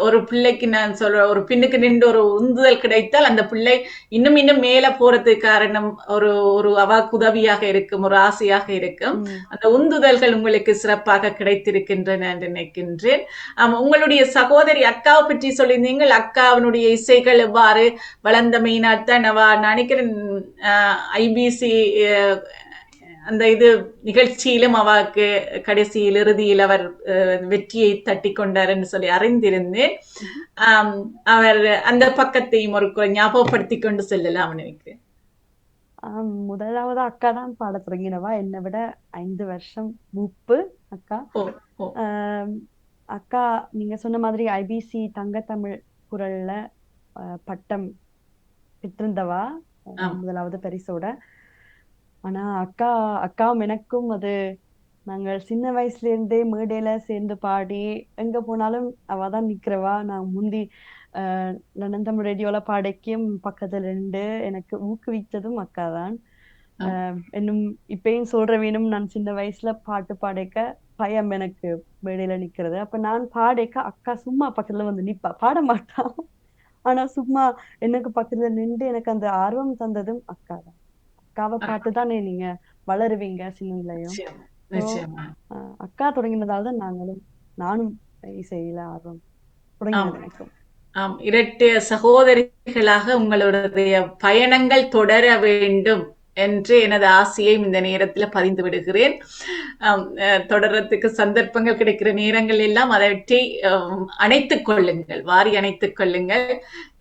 ஒரு பிள்ளைக்கு நான் சொல்ற ஒரு பின்னுக்கு நின்று ஒரு உந்துதல் கிடைத்தால் அந்த பிள்ளை இன்னும் இன்னும் மேல போறதுக்கு காரணம் ஒரு அவாக்கு உதவியாக இருக்கும், ஒரு ஆசையாக இருக்கும். அந்த உந்துதல்கள் உங்களுக்கு சிறப்பாக கிடைத்திருக்கின்றன என்று நினைக்கின்றேன். உங்களுடைய சகோதரி அக்காவை பற்றி சொல்லியிருந்தீங்கள். அக்காவினுடைய இசைகள் எவ்வாறு வளர்ந்தமையினால்தான் நினைக்கிறேன் IBC அந்த இது நிகழ்ச்சியிலும் அவருக்கு கடைசியில் இறுதியில் அவர் வெற்றியை தட்டி கொண்டார் என்று சொல்லி அறிந்திருந்தேன். அவர் அந்த பக்கத்தையும் ஒரு ஞாபகப்படுத்தி கொண்டு செல்லலாம் நினைக்கிறேன். முதலாவது அக்கா தான் பாட தொடங்கினவா, என்னை விட 5 வருஷம் மூப்பு அக்கா. அக்கா நீங்க சொன்ன மாதிரி ஐபிசி தங்கத்தமிழ் குரல்ல பட்டம் பெற்றிருந்தவா முதலாவது பரிசோட. ஆனா அக்காவும் எனக்கும் அது நாங்கள் சின்ன வயசுல இருந்தே மேடையில சேர்ந்து பாடி எங்க போனாலும் அவ தான் நிக்கிறவா. நான் முந்தி லண்டன் தமிழ் ரேடியோல பாடைக்கும் பக்கத்துல இருந்து எனக்கு ஊக்குவித்ததும் அக்கா தான். இன்னும் இப்பயும் சொல்ற வேணும், நான் சின்ன வயசுல பாட்டு பாடைக்க பயம் எனக்கு மேடையில நிக்கிறது. அப்ப நான் பாடைக்க அக்கா சும்மா பக்கத்துல வந்து நிப்பா, பாட மாட்டா. ஆனா சும்மா எனக்கு பக்கத்துல நின்று எனக்கு அந்த ஆர்வம் தந்ததும் அக்கா தான். அக்காவை பார்த்து தானே நீங்க வளருவீங்க சின்னலையும். அக்கா தொடங்கினதால தான் நானும் இசையில ஆர்வம் தொடங்கினது எனக்கும். இரட்டை சகோதரிகளாக உங்களுடைய பயணங்கள் தொடர வேண்டும் என்று எனது ஆசையையும் இந்த நேரத்தில் பதிந்து விடுகிறேன். தொடர்றதுக்கு சந்தர்ப்பங்கள் கிடைக்கிற நேரங்கள் எல்லாம் அதை அணைத்துக் கொள்ளுங்கள், வாரி அணைத்துக் கொள்ளுங்கள்.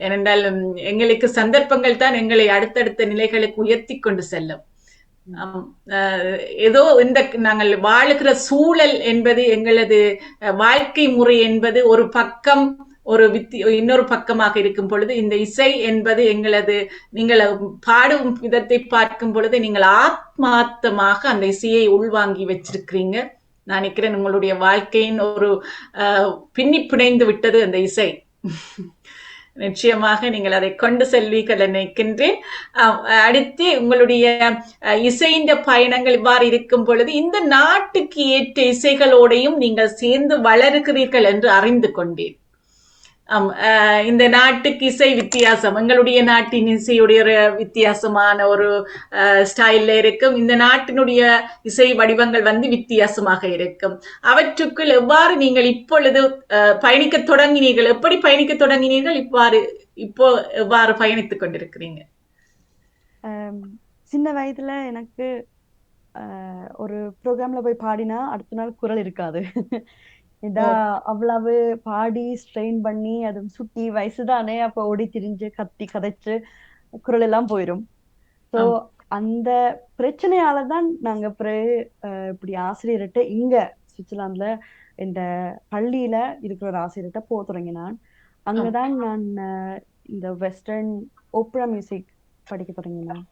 ஏனென்றால் எங்களுக்கு சந்தர்ப்பங்கள் தான் எங்களை அடுத்தடுத்த நிலைகளுக்கு உயர்த்தி கொண்டு செல்லும். ஏதோ இந்த நாங்கள் வாழுகிற சூழல் என்பது, எங்களது வாழ்க்கை முறை என்பது ஒரு பக்கம், இன்னொரு பக்கமாக இருக்கும் பொழுது, இந்த இசை என்பது எங்களது, நீங்கள் பாடும் விதத்தை பார்க்கும் பொழுது நீங்கள் ஆத்மார்த்தமாக அந்த இசையை உள்வாங்கி வச்சிருக்கிறீங்க. நான் நினைக்கிறேன் உங்களுடைய வாழ்க்கையின் ஒரு பின்னி பிணைந்து விட்டது அந்த இசை. நிச்சயமாக நீங்கள் அதை கொண்டு செல்வீர்கள் நினைக்கின்றேன். அடுத்து உங்களுடைய இசையின் பயணங்கள் இவ்வாறு இருக்கும் பொழுது இந்த நாட்டுக்கு ஏற்ற இசைகளோடையும் நீங்கள் சேர்ந்து வளருகிறீர்கள் என்று அறிந்து கொண்டேன். இந்த நாட்டுக்கு இசை வித்தியாசம், எங்களுடைய நாட்டின் இசையுடைய ஒரு வித்தியாசமான ஒரு ஸ்டைல்ல இருக்கும். இந்த நாட்டினுடைய இசை வடிவங்கள் வித்தியாசமாக இருக்கும். அவற்றுக்குள் எவ்வாறு நீங்கள் இப்பொழுது பயணிக்க தொடங்கினீர்கள்? எப்படி பயணிக்க தொடங்கினீர்கள்? இப்போ எவ்வாறு பயணித்துக் கொண்டிருக்கிறீங்க? சின்ன வயதுல எனக்கு ஒரு ப்ரோக்ராம்ல போய் பாடினா அடுத்த நாள் குரல் இருக்காது. அவ்வளவு பாடி ஸ்ட்ரெயின் பண்ணி அது சுட்டி வயசுதானே, அப்ப ஓடி திரிஞ்சு கத்தி கதைச்சு குரல் எல்லாம் போயிரும். சோ அந்த பிரச்சனையாலதான் நாங்க இப்படி ஆசிரியர்கிட்ட இங்க சுவிட்சர்லாந்துல இந்த பள்ளியில இருக்கிற ஒரு ஆசிரியர்கிட்ட போக தொடங்கினான். அங்கதான் நான் இந்த வெஸ்டர்ன் ஓப்ரா மியூசிக் படிக்க தொடங்கினேன்.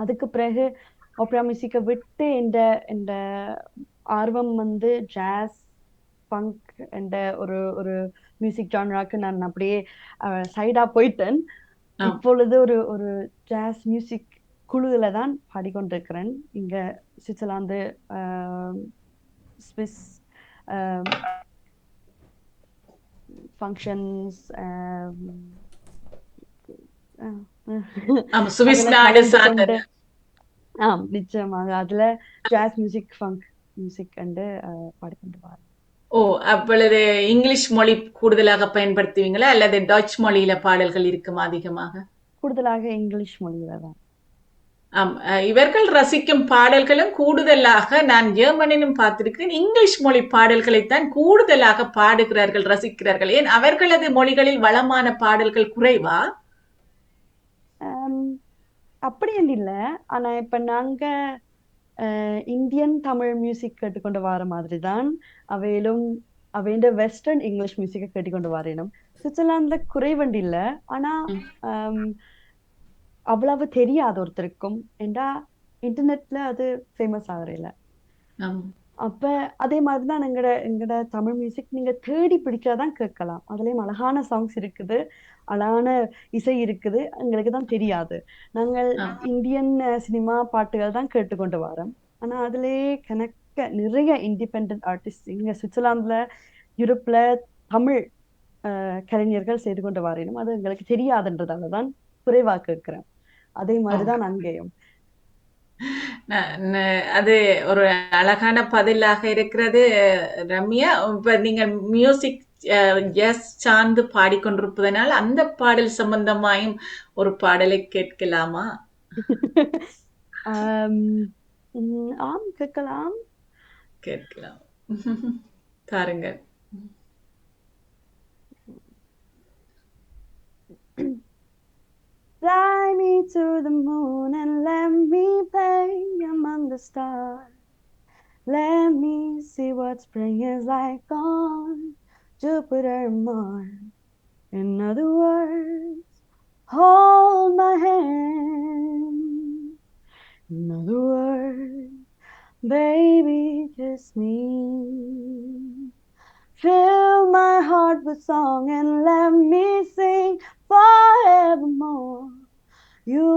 அதுக்கு பிறகு ஓப்ரா மியூசிக்கை விட்டு இந்த ஆர்வம் ஜாஸ் பங்க் என்ற ஒரு மியூசிக் ஜானராக்கு நான் அப்படியே சைடா போயிட்டேன். இப்பொழுது ஒரு ஜாஸ் மியூசிக் குழுல தான் பாடிக்கொண்டிருக்கிறேன். இங்க சுவிட்சர்லாந்து ஸ்விஸ் ஃபங்க்ஷன்ஸ் நிச்சயமாக அதுல ஜாஸ் மியூசிக் ஃபங்க் மியூசிக் பாடிக்கொண்டு வரேன். அப்பொழுது இங்கிலீஷ் மொழி கூடுதலாக பயன்படுத்துவீங்களா அல்லது டச் மொழியில பாடல்கள் இருக்குமா? அதிகமாக கூடுதலாக இங்கிலீஷ் மொழியில தான். இவர்கள் ரசிக்கும் பாடல்களும் கூடுதலாக நான் ஜெர்மனிலும் பார்த்திருக்கிறேன், இங்கிலீஷ் மொழி பாடல்களைத்தான் கூடுதலாக பாடுகிறார்கள், ரசிக்கிறார்கள். ஏன் அவர்களது மொழிகளில் வளமான பாடல்கள் குறைவா? அப்படி இல்ல. ஆனா இப்ப நாங்க இந்தியன் தமிழ் மியூசிக் கேட்டுக்கொண்டு வர மாதிரி தான் அவையில வெஸ்டர்ன் இங்கிலீஷ் மியூசிக்கை கேட்டுக்கொண்டு வரணும். சுவிட்சர்லாந்துல குறைவண்டு இல்ல, ஆனா அவ்வளவு தெரியாது ஒருத்தருக்கும். ஏண்டா இன்டர்நெட்ல அது ஃபேமஸ் ஆகுறதில்ல. அப்ப அதே மாதிரிதான் எங்கட தமிழ் மியூசிக் நீங்க தேடி பிடிச்சாதான் கேட்கலாம். அதுலயும் அழகான சாங்ஸ் இருக்குது, அழகான இசை இருக்குது, எங்களுக்கு தான் தெரியாது. நாங்கள் இந்தியன் சினிமா பாட்டுகள் தான் கேட்டுக்கொண்டு வரோம். ஆனா அதுலயே கணக்க நிறைய இண்டிபெண்டன்ட் ஆர்டிஸ்ட் இங்க சுவிட்சர்லாந்துல யூரோப்ல தமிழ் கலைஞர்கள் செய்து கொண்டு வரணும். அது எங்களுக்கு தெரியாதுன்றதாலதான் குறைவா கேட்கிறேன். அதே மாதிரிதான் அங்கேயும். அது ஒரு அழகான பதிலாக இருக்கிறது ரம்யா. இப்ப நீங்க மியூசிக் ஜாஸ் சார்ந்து பாடிக்கொண்டிருப்பதனால் அந்த பாடல் சம்பந்தமாயும் ஒரு பாடலை கேட்கலாமா? ஆம், கேட்கலாம். கேட்கலாம். தாருங்கள். Fly me to the moon and let me play among the stars. Let me see what spring is like on Jupiter and Mars. In other words, hold my hand. In other words, baby, kiss me. Fill my heart with song and let me sing forevermore. You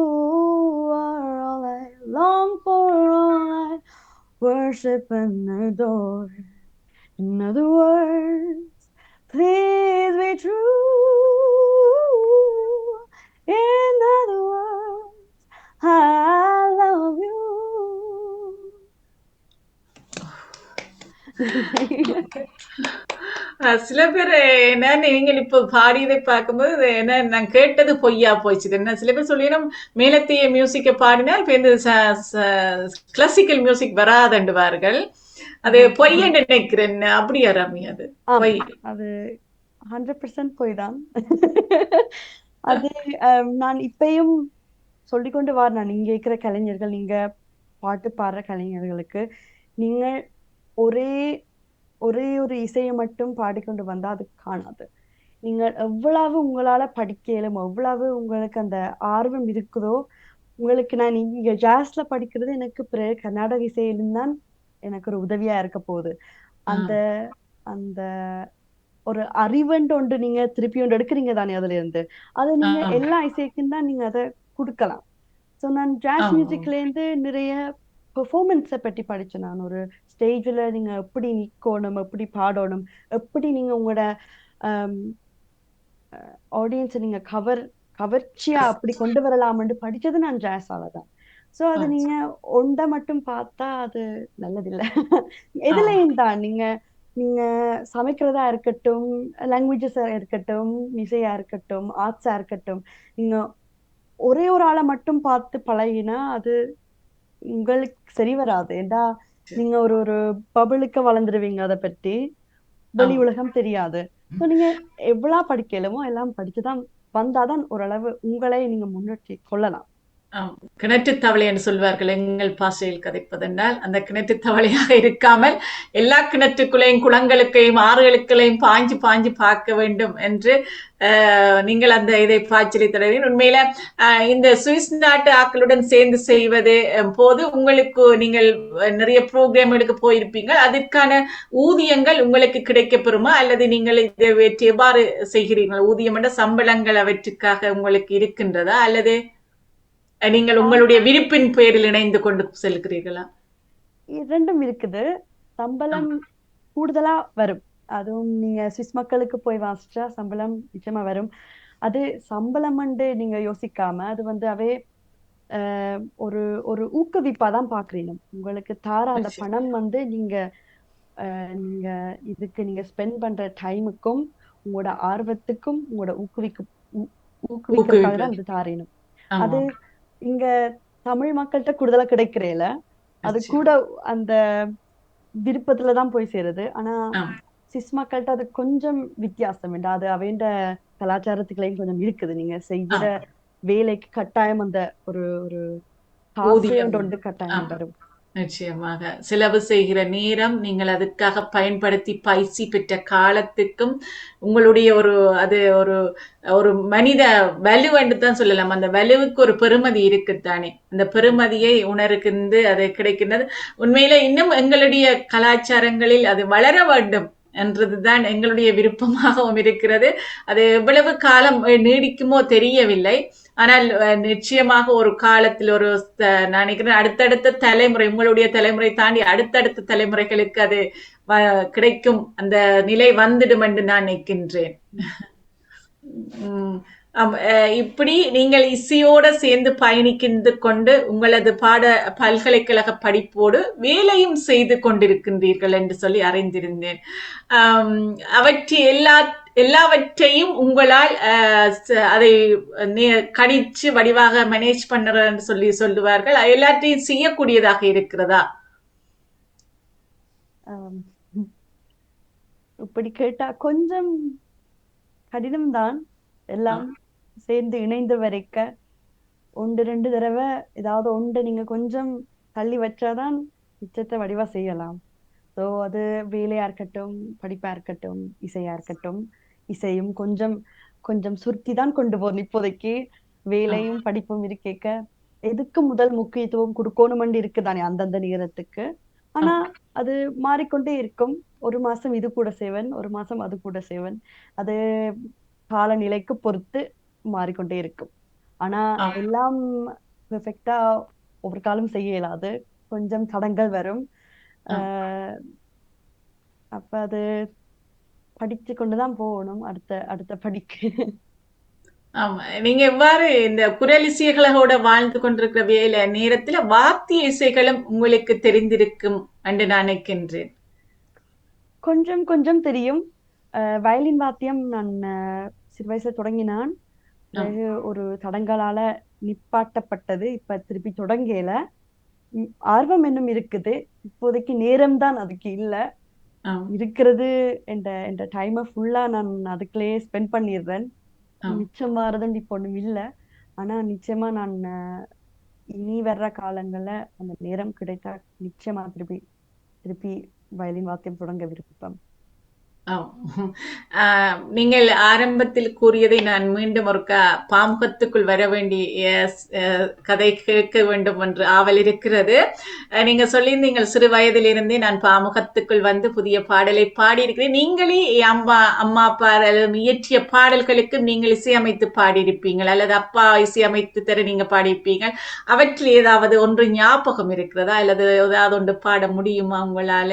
are all I long for, all I worship and adore. In other words, please be true. In other words, I love you. சில பேர் என்ன நீங்கள் இப்போ பாடியதை பார்க்கும்போது என்ன நான் கேட்டது பொய்யா போயிடுச்சு. என்ன சில பேர் சொல்லிடும் மேலத்தைய மியூசிக்கை பாடினால் இப்போ இந்த கிளாசிக்கல் மியூசிக் வராதுண்டுவார்கள். அது பொய் என்று நினைக்கிறேன். அப்படியா ரம்யா? அது பொய். அது 100% பொய் தான். அது நான் இப்பயும் சொல்லிக்கொண்டு வார். நான் இங்க இருக்கிற கலைஞர்கள், நீங்க பாட்டு பாடுற கலைஞர்களுக்கு நீங்கள் ஒரே ஒரே ஒரு இசையை மட்டும் பாடிக்கொண்டு வந்தா அது காணாது. நீங்கள் எவ்வளவு உங்களால படிக்க இயலும், எவ்வளவு உங்களுக்கு அந்த ஆர்வம் இருக்குதோ, உங்களுக்கு நான் இங்க ஜாஸ்ல படிக்கிறது எனக்கு பிறகு கர்நாடக இசையிலும் தான் எனக்கு ஒரு உதவியா இருக்க போகுது. அந்த அந்த ஒரு அறிவுண்டு ஒன்று நீங்க திருப்பி ஒன்று எடுக்கிறீங்க தானே அதுல இருந்து, அதை நீங்க எல்லா இசைக்கும் தான் நீங்க அதை கொடுக்கலாம். ஸோ நான் ஜாஸ் மியூசிக்ல இருந்து நிறைய பெர்ஃபார்மன்ஸை பற்றி படிச்சேன். நான் ஒரு ஸ்டேஜில் நீங்க எப்படி நிற்கணும், எப்படி பாடணும், எப்படி நீங்க உங்களோட ஆடியன்ஸை நீங்க கவர்ச்சியா அப்படி கொண்டு வரலாம்னு படிச்சது நான் ஜாஸால தான். ஸோ அது நீங்க ஒன்றை மட்டும் பார்த்தா அது நல்லதில்லை. எதுலையும் தான் நீங்க நீங்க சமைக்கிறதா இருக்கட்டும், லாங்குவேஜஸா இருக்கட்டும், இசையா இருக்கட்டும், ஆர்ட்ஸா இருக்கட்டும், நீங்க ஒரே ஒரு ஆளை மட்டும் பார்த்து பழகினா அது உங்களுக்கு சரி வராது. ஏண்டா நீங்க ஒரு ஒரு பபுளுக்கு வளர்ந்துருவீங்க, அதை பற்றி வெளி உலகம் தெரியாது. ஸோ நீங்க எவ்வளவு படிக்கலுமோ எல்லாம் படிச்சுதான் வந்தாதான் ஓரளவு உங்களை நீங்க முன்னேற்றி கொள்ளலாம். கிணற்று தவளை என்று சொல்வார்கள் எங்கள் பாஷையில் கதைப்பதென்றால், அந்த கிணற்று தவளையாக இருக்காமல் எல்லா கிணற்றுக்குள்ளையும் குளங்களுக்கையும் ஆறுகளுக்களையும் பாஞ்சு பாஞ்சு பார்க்க வேண்டும் என்று நீங்கள் அந்த இதை பாய்ச்சலை தொடர்கிறீர்கள். உண்மையில இந்த சுவிஸ் நாட்டு ஆக்களுடன் சேர்ந்து செய்வது போது உங்களுக்கு நீங்கள் நிறைய ப்ரோக்ராம் எடுக்க போயிருப்பீங்க. அதற்கான ஊதியங்கள் உங்களுக்கு கிடைக்க பெறுமா, அல்லது நீங்கள் இதை வெற்றி எவ்வாறு செய்கிறீர்கள்? ஊதியம் என்ற சம்பளங்கள் அவற்றுக்காக உங்களுக்கு இருக்கின்றதா, அல்லது நீங்கள் உங்களுடைய விருப்பின் பெயரில் இணைந்து கொண்டு செல்கிறீர்களா? இரண்டும் இருக்குது. சம்பளம் கூடுதலா வரும். அதுவும் நீங்க சுவிஸ் மக்களுக்கு போய் வாசிச்சா சம்பளம் நிச்சயமா வரும். அது சம்பளம் நீங்க யோசிக்காம அது அவே ஒரு ஒரு ஊக்குவிப்பாதான் பாக்குறீங்க. உங்களுக்கு தார அந்த பணம் நீங்க நீங்க இதுக்கு நீங்க ஸ்பெண்ட் பண்ற டைமுக்கும் உங்களோட ஆர்வத்துக்கும் உங்களோட ஊக்குவிக்கிறதுக்காக தான் அது தாரணும். அது இங்க தமிழ் மக்கள்கிட்ட கூடுதலா கிடைக்கிறேல, அது கூட அந்த விருப்பத்துலதான் போய் சேருது. ஆனா சிஸ் மக்கள்கிட்ட அது கொஞ்சம் வித்தியாசம். அது அவைண்ட கலாச்சாரத்துக்குள்ளேயும் கொஞ்சம் இருக்குது. நீங்க செய்கிற வேலைக்கு கட்டாயம் அந்த ஒரு ஒரு கட்டாயம் வரும். நிச்சயமாக செலவு செய்கிற நேரம், நீங்கள் அதுக்காக பயன்படுத்தி பயிற்சி பெற்ற காலத்துக்கும் உங்களுடைய ஒரு அது ஒரு ஒரு மனித வலு என்று தான் சொல்லலாம். அந்த வலுவுக்கு ஒரு பெருமதி இருக்குத்தானே. அந்த பெருமதியை உணர்கின்ற அது கிடைக்கின்றது. உண்மையில இன்னும் எங்களுடைய கலாச்சாரங்களில் அது வளர வேண்டும் என்றதுதான் எங்களுடைய விருப்பமாகவும் இருக்கிறது. அது எவ்வளவு காலம் நீடிக்குமோ தெரியவில்லை. ஆனால் நிச்சயமாக ஒரு காலத்தில் ஒரு நான் நினைக்கிறேன் அடுத்தடுத்த தலைமுறை, உங்களுடைய தலைமுறை தாண்டி அடுத்தடுத்த தலைமுறைகளுக்கு அது கிடைக்கும் அந்த நிலை வந்துடும் என்று நான் நினைக்கின்றேன். இப்படி நீங்கள் இசையோட சேர்ந்து பயணிக்கின்ற கொண்டு உங்களது பல்கலைக்கழக படிப்போடு வேலையும் செய்து கொண்டிருக்கின்றீர்கள் என்று சொல்லி அறிந்திருந்தேன். எல்லாவற்றையும் உங்களால் அதை கணிச்சு வடிவாக மேனேஜ் பண்ணுறன்னு சொல்லுவார்கள். எல்லாத்தையும் செய்யக்கூடியதாக இருக்கிறதா? ஆம். இப்படி கேட்டா கொஞ்சம் கடினம்தான். எல்லாம் சேர்ந்து இணைந்து வரைக்க 1-2 தடவை ஏதாவது ஒன்று நீங்க கொஞ்சம் தள்ளி வச்சாதான் மிச்சத்தை வடிவா செய்யலாம். ஸோ அது வேலையா இருக்கட்டும், படிப்பா இருக்கட்டும், இசையா இருக்கட்டும். இசையும் கொஞ்சம் கொஞ்சம் சுருத்தி தான் கொண்டு போகணும் இப்போதைக்கு. வேலையும் படிப்பும் இருக்கேக்க எதுக்கு முதல் முக்கியத்துவம் கொடுக்கணுமெண்டு இருக்குதானே அந்தந்த நேரத்துக்கு. ஆனா அது மாறிக்கொண்டே இருக்கும். ஒரு மாசம் இது கூட செய்வன், ஒரு மாசம் அது கூட செய்வன். அது காலநிலைக்கு பொறுத்து மாறிக்கொண்டே இருக்கும். ஆனா எல்லாம் பெர்ஃபெக்டா ஒவ்வொரு காலம் செய்ய இயலாது. கொஞ்சம் தடங்கள் வரும். ஆஹ் அப்ப அது படிச்சு கொண்டுதான் போகணும் அடுத்த அடுத்த படிக்கு. ஆமா. நீங்க எவ்வாறு இந்த குரல் இசைகளோட வாழ்ந்து கொண்டிருக்கிற வேலை நேரத்துல வாத்திய இசைகளும் உங்களுக்கு தெரிந்திருக்கும் என்று நான் நினைக்கின்றேன். கொஞ்சம் கொஞ்சம் தெரியும். வயலின் வாத்தியம் நான் சிறு வயசுல தொடங்கினான். பிறகு ஒரு தடங்களால நிப்பாட்டப்பட்டது. இப்ப திருப்பி தொடங்கல. ஆர்வம் இன்னும் இருக்குது. இப்போதைக்கு நேரம்தான் அதுக்கு இல்ல. இருக்கிறது என்ற டைமை ஃபுல்லா நான் அதுக்குள்ளேயே ஸ்பெண்ட் பண்ணிடுறேன். மிச்சம் மாறதுன்னு இப்ப ஒண்ணும் இல்ல. ஆனா நிச்சயமா நான் இனி வர்ற காலங்கள்ல அந்த நேரம் கிடைத்தா நிச்சயமா திருப்பி திருப்பி வயலின் வாத்தியம் தொடங்க விருப்பம். நீங்கள் ஆரம்பத்தில் கூறியதை நான் மீண்டும் ஒரு பாமுகத்துக்குள் வர வேண்டிய கதை கேட்க வேண்டும் என்று ஆவல் இருக்கிறது. நீங்க சொல்லியிருந்தீங்க சிறு வயதிலிருந்தே நான் பாமுகத்துக்குள் வந்து புதிய பாடலை பாடியிருக்கிறேன். நீங்களே அம்மா அப்பா இயற்றிய பாடல்களுக்கு நீங்கள் இசையமைத்து பாடியிருப்பீங்கள், அல்லது அப்பா இசையமைத்து தர நீங்க பாடியிருப்பீங்கள். அவற்றில் ஏதாவது ஒன்று ஞாபகம் இருக்கிறதா, அல்லது ஏதாவது ஒன்று பாட முடியுமா உங்களால?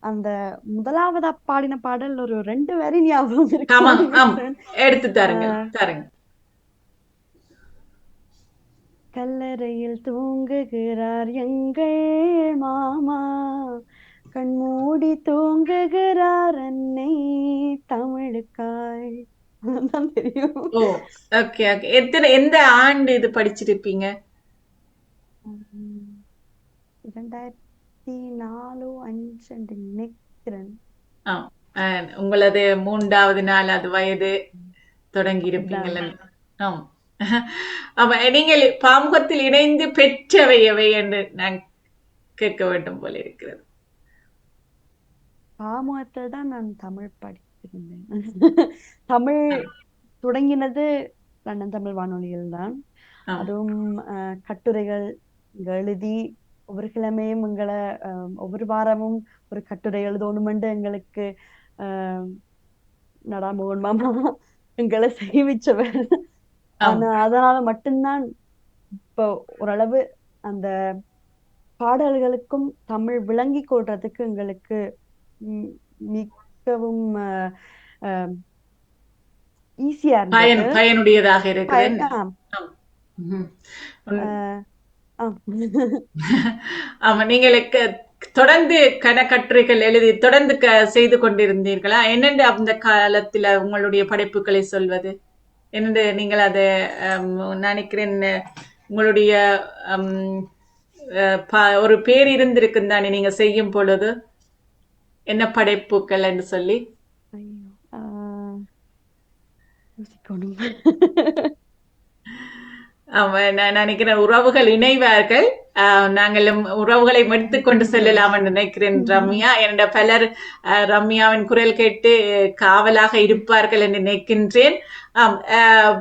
அந்த முதலாவதா பாடின பாடல் ஒரு 2 வரி ஞாபகம் இருக்கு. எடுத்து தருங்க. கல்லறையில் தூங்குகிறார் எங்கள் மாமா, கண்மூடி தூங்குகிறார் அன்னை தமிழுக்காய். தெரியும். எந்த ஆண்டு இது படிச்சிருப்பீங்க? 2004-05 நினைக்கிறேன். உங்களது 3வது 4வது வயது தொடங்கி இருப்பீங்கள? நீங்கள் பாமுகத்தில் இணைந்து பெற்றவை எவை என்று நான் கேட்க வேண்டும் போல இருக்கிறது. பாமுகத்தில் தான் நான் தமிழ் படித்திருந்தேன். தமிழ் தொடங்கினது லண்டன் தமிழ் வானொலியில் தான். அதுவும் கட்டுரைகள் எழுதி ஒவ்வொரு கிழமையும் எங்களை ஒவ்வொரு வாரமும் ஒரு கட்டுரை எழுதணுமென்று எங்களுக்கு நடாமோகன் மாமா எங்களை செய்விச்சவர். ஆனா அதனால மட்டும்தான் இப்போ ஓரளவு அந்த பாடல்களுக்கும் தமிழ் விளங்கி கொள்றதுக்கு எங்களுக்கு மிகவும் ஈஸியா இருந்தது, பயனுடையதாக இருக்கு. நீங்களுக்கு தொடர்ந்து கட்டுரைகள் எழுதி தொடர்ந்து செய்து கொண்டிருந்தீர்களா? என்னென்று அந்த காலத்துல உங்களுடைய படைப்புகளை சொல்வது என்று நீங்கள் அதை நினைக்கிறேன். உங்களுடைய ஒரு பேர் இருந்திருக்கும் தானே நீங்க செய்யும் பொழுது, என்ன படைப்புகள் என்று சொல்லி? நான் நினைக்கிறேன் உறவுகள் இணைவார்கள். நாங்களும் உறவுகளை எடுத்துக் கொண்டு செல்லலாம் என்று நினைக்கிறேன் ரம்யா. என்னோட பலர் ரம்யாவின் குரல் கேட்டு காவலாக இருப்பார்கள் என்று நினைக்கின்றேன்.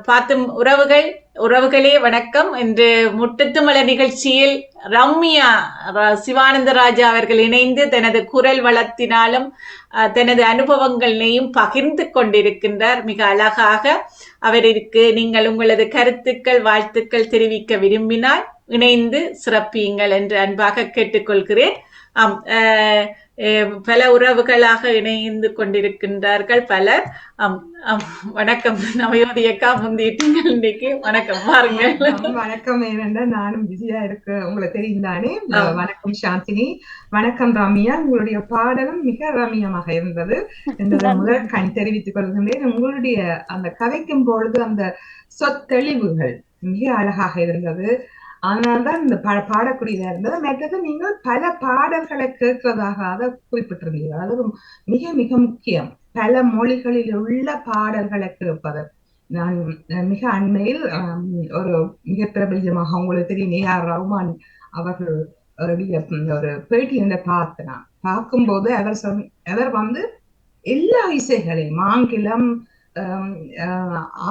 பார்த்தும் உறவுகளே வணக்கம். இன்று முட்டத்துமலர் நிகழ்ச்சியில் ரம்யா சிவானந்தராஜா அவர்கள் இணைந்து தனது குரல் வளத்தினாலும் தனது அனுபவங்களையும் பகிர்ந்து கொண்டிருக்கின்றார் மிக அழகாக. அவருக்கு நீங்கள் உங்களது கருத்துக்கள் வாழ்த்துக்கள் தெரிவிக்க விரும்பினால் இணைந்து சிறப்பியுங்கள் என்று அன்பாக கேட்டுக்கொள்கிறேன். பல உறவுகளாக இணைந்து கொண்டிருக்கின்றார்கள் பலர். ஆம், ஆம், வணக்கம் நவயோதி அக்கா, முந்திட்டீங்க இன்னைக்கு. வணக்கம், பாருங்கள். வணக்கம். ஏனென்றா நானும் பிஸியா இருக்கு, உங்களுக்கு தெரியும் தானே. ஆம். வணக்கம் சாந்தினி, வணக்கம் ரம்யா. உங்களுடைய பாடலும் மிக ரம்யமாக இருந்தது என்பதை முதல் கண் தெரிவித்துக் கொள்கின்றேன். உங்களுடைய அந்த கதைக்கும் பொழுது அந்த சொத்தெளிவுகள் மிக அழகாக இருந்தது. அதனால்தான் இந்த பாடக்கூடியதா இருந்தது. மற்றது நீங்கள் பல பாடல்களை கேட்கிறதாக அதை குறிப்பிட்டிருந்தீர்கள். அது மிக மிக முக்கியம், பல மொழிகளில் உள்ள பாடல்களை கேட்பது. நான் மிக அண்மையில் ஒரு மிக பிரபலமாக உங்களுக்கு தெரியும் ஏஆர் ரஹ்மான் அவர்கள் ஒரு பேட்டி என்று பார்த்தேன். நான் பார்க்கும்போது அவர் வந்து எல்லா இசைகளையும் ஆங்கிலம்,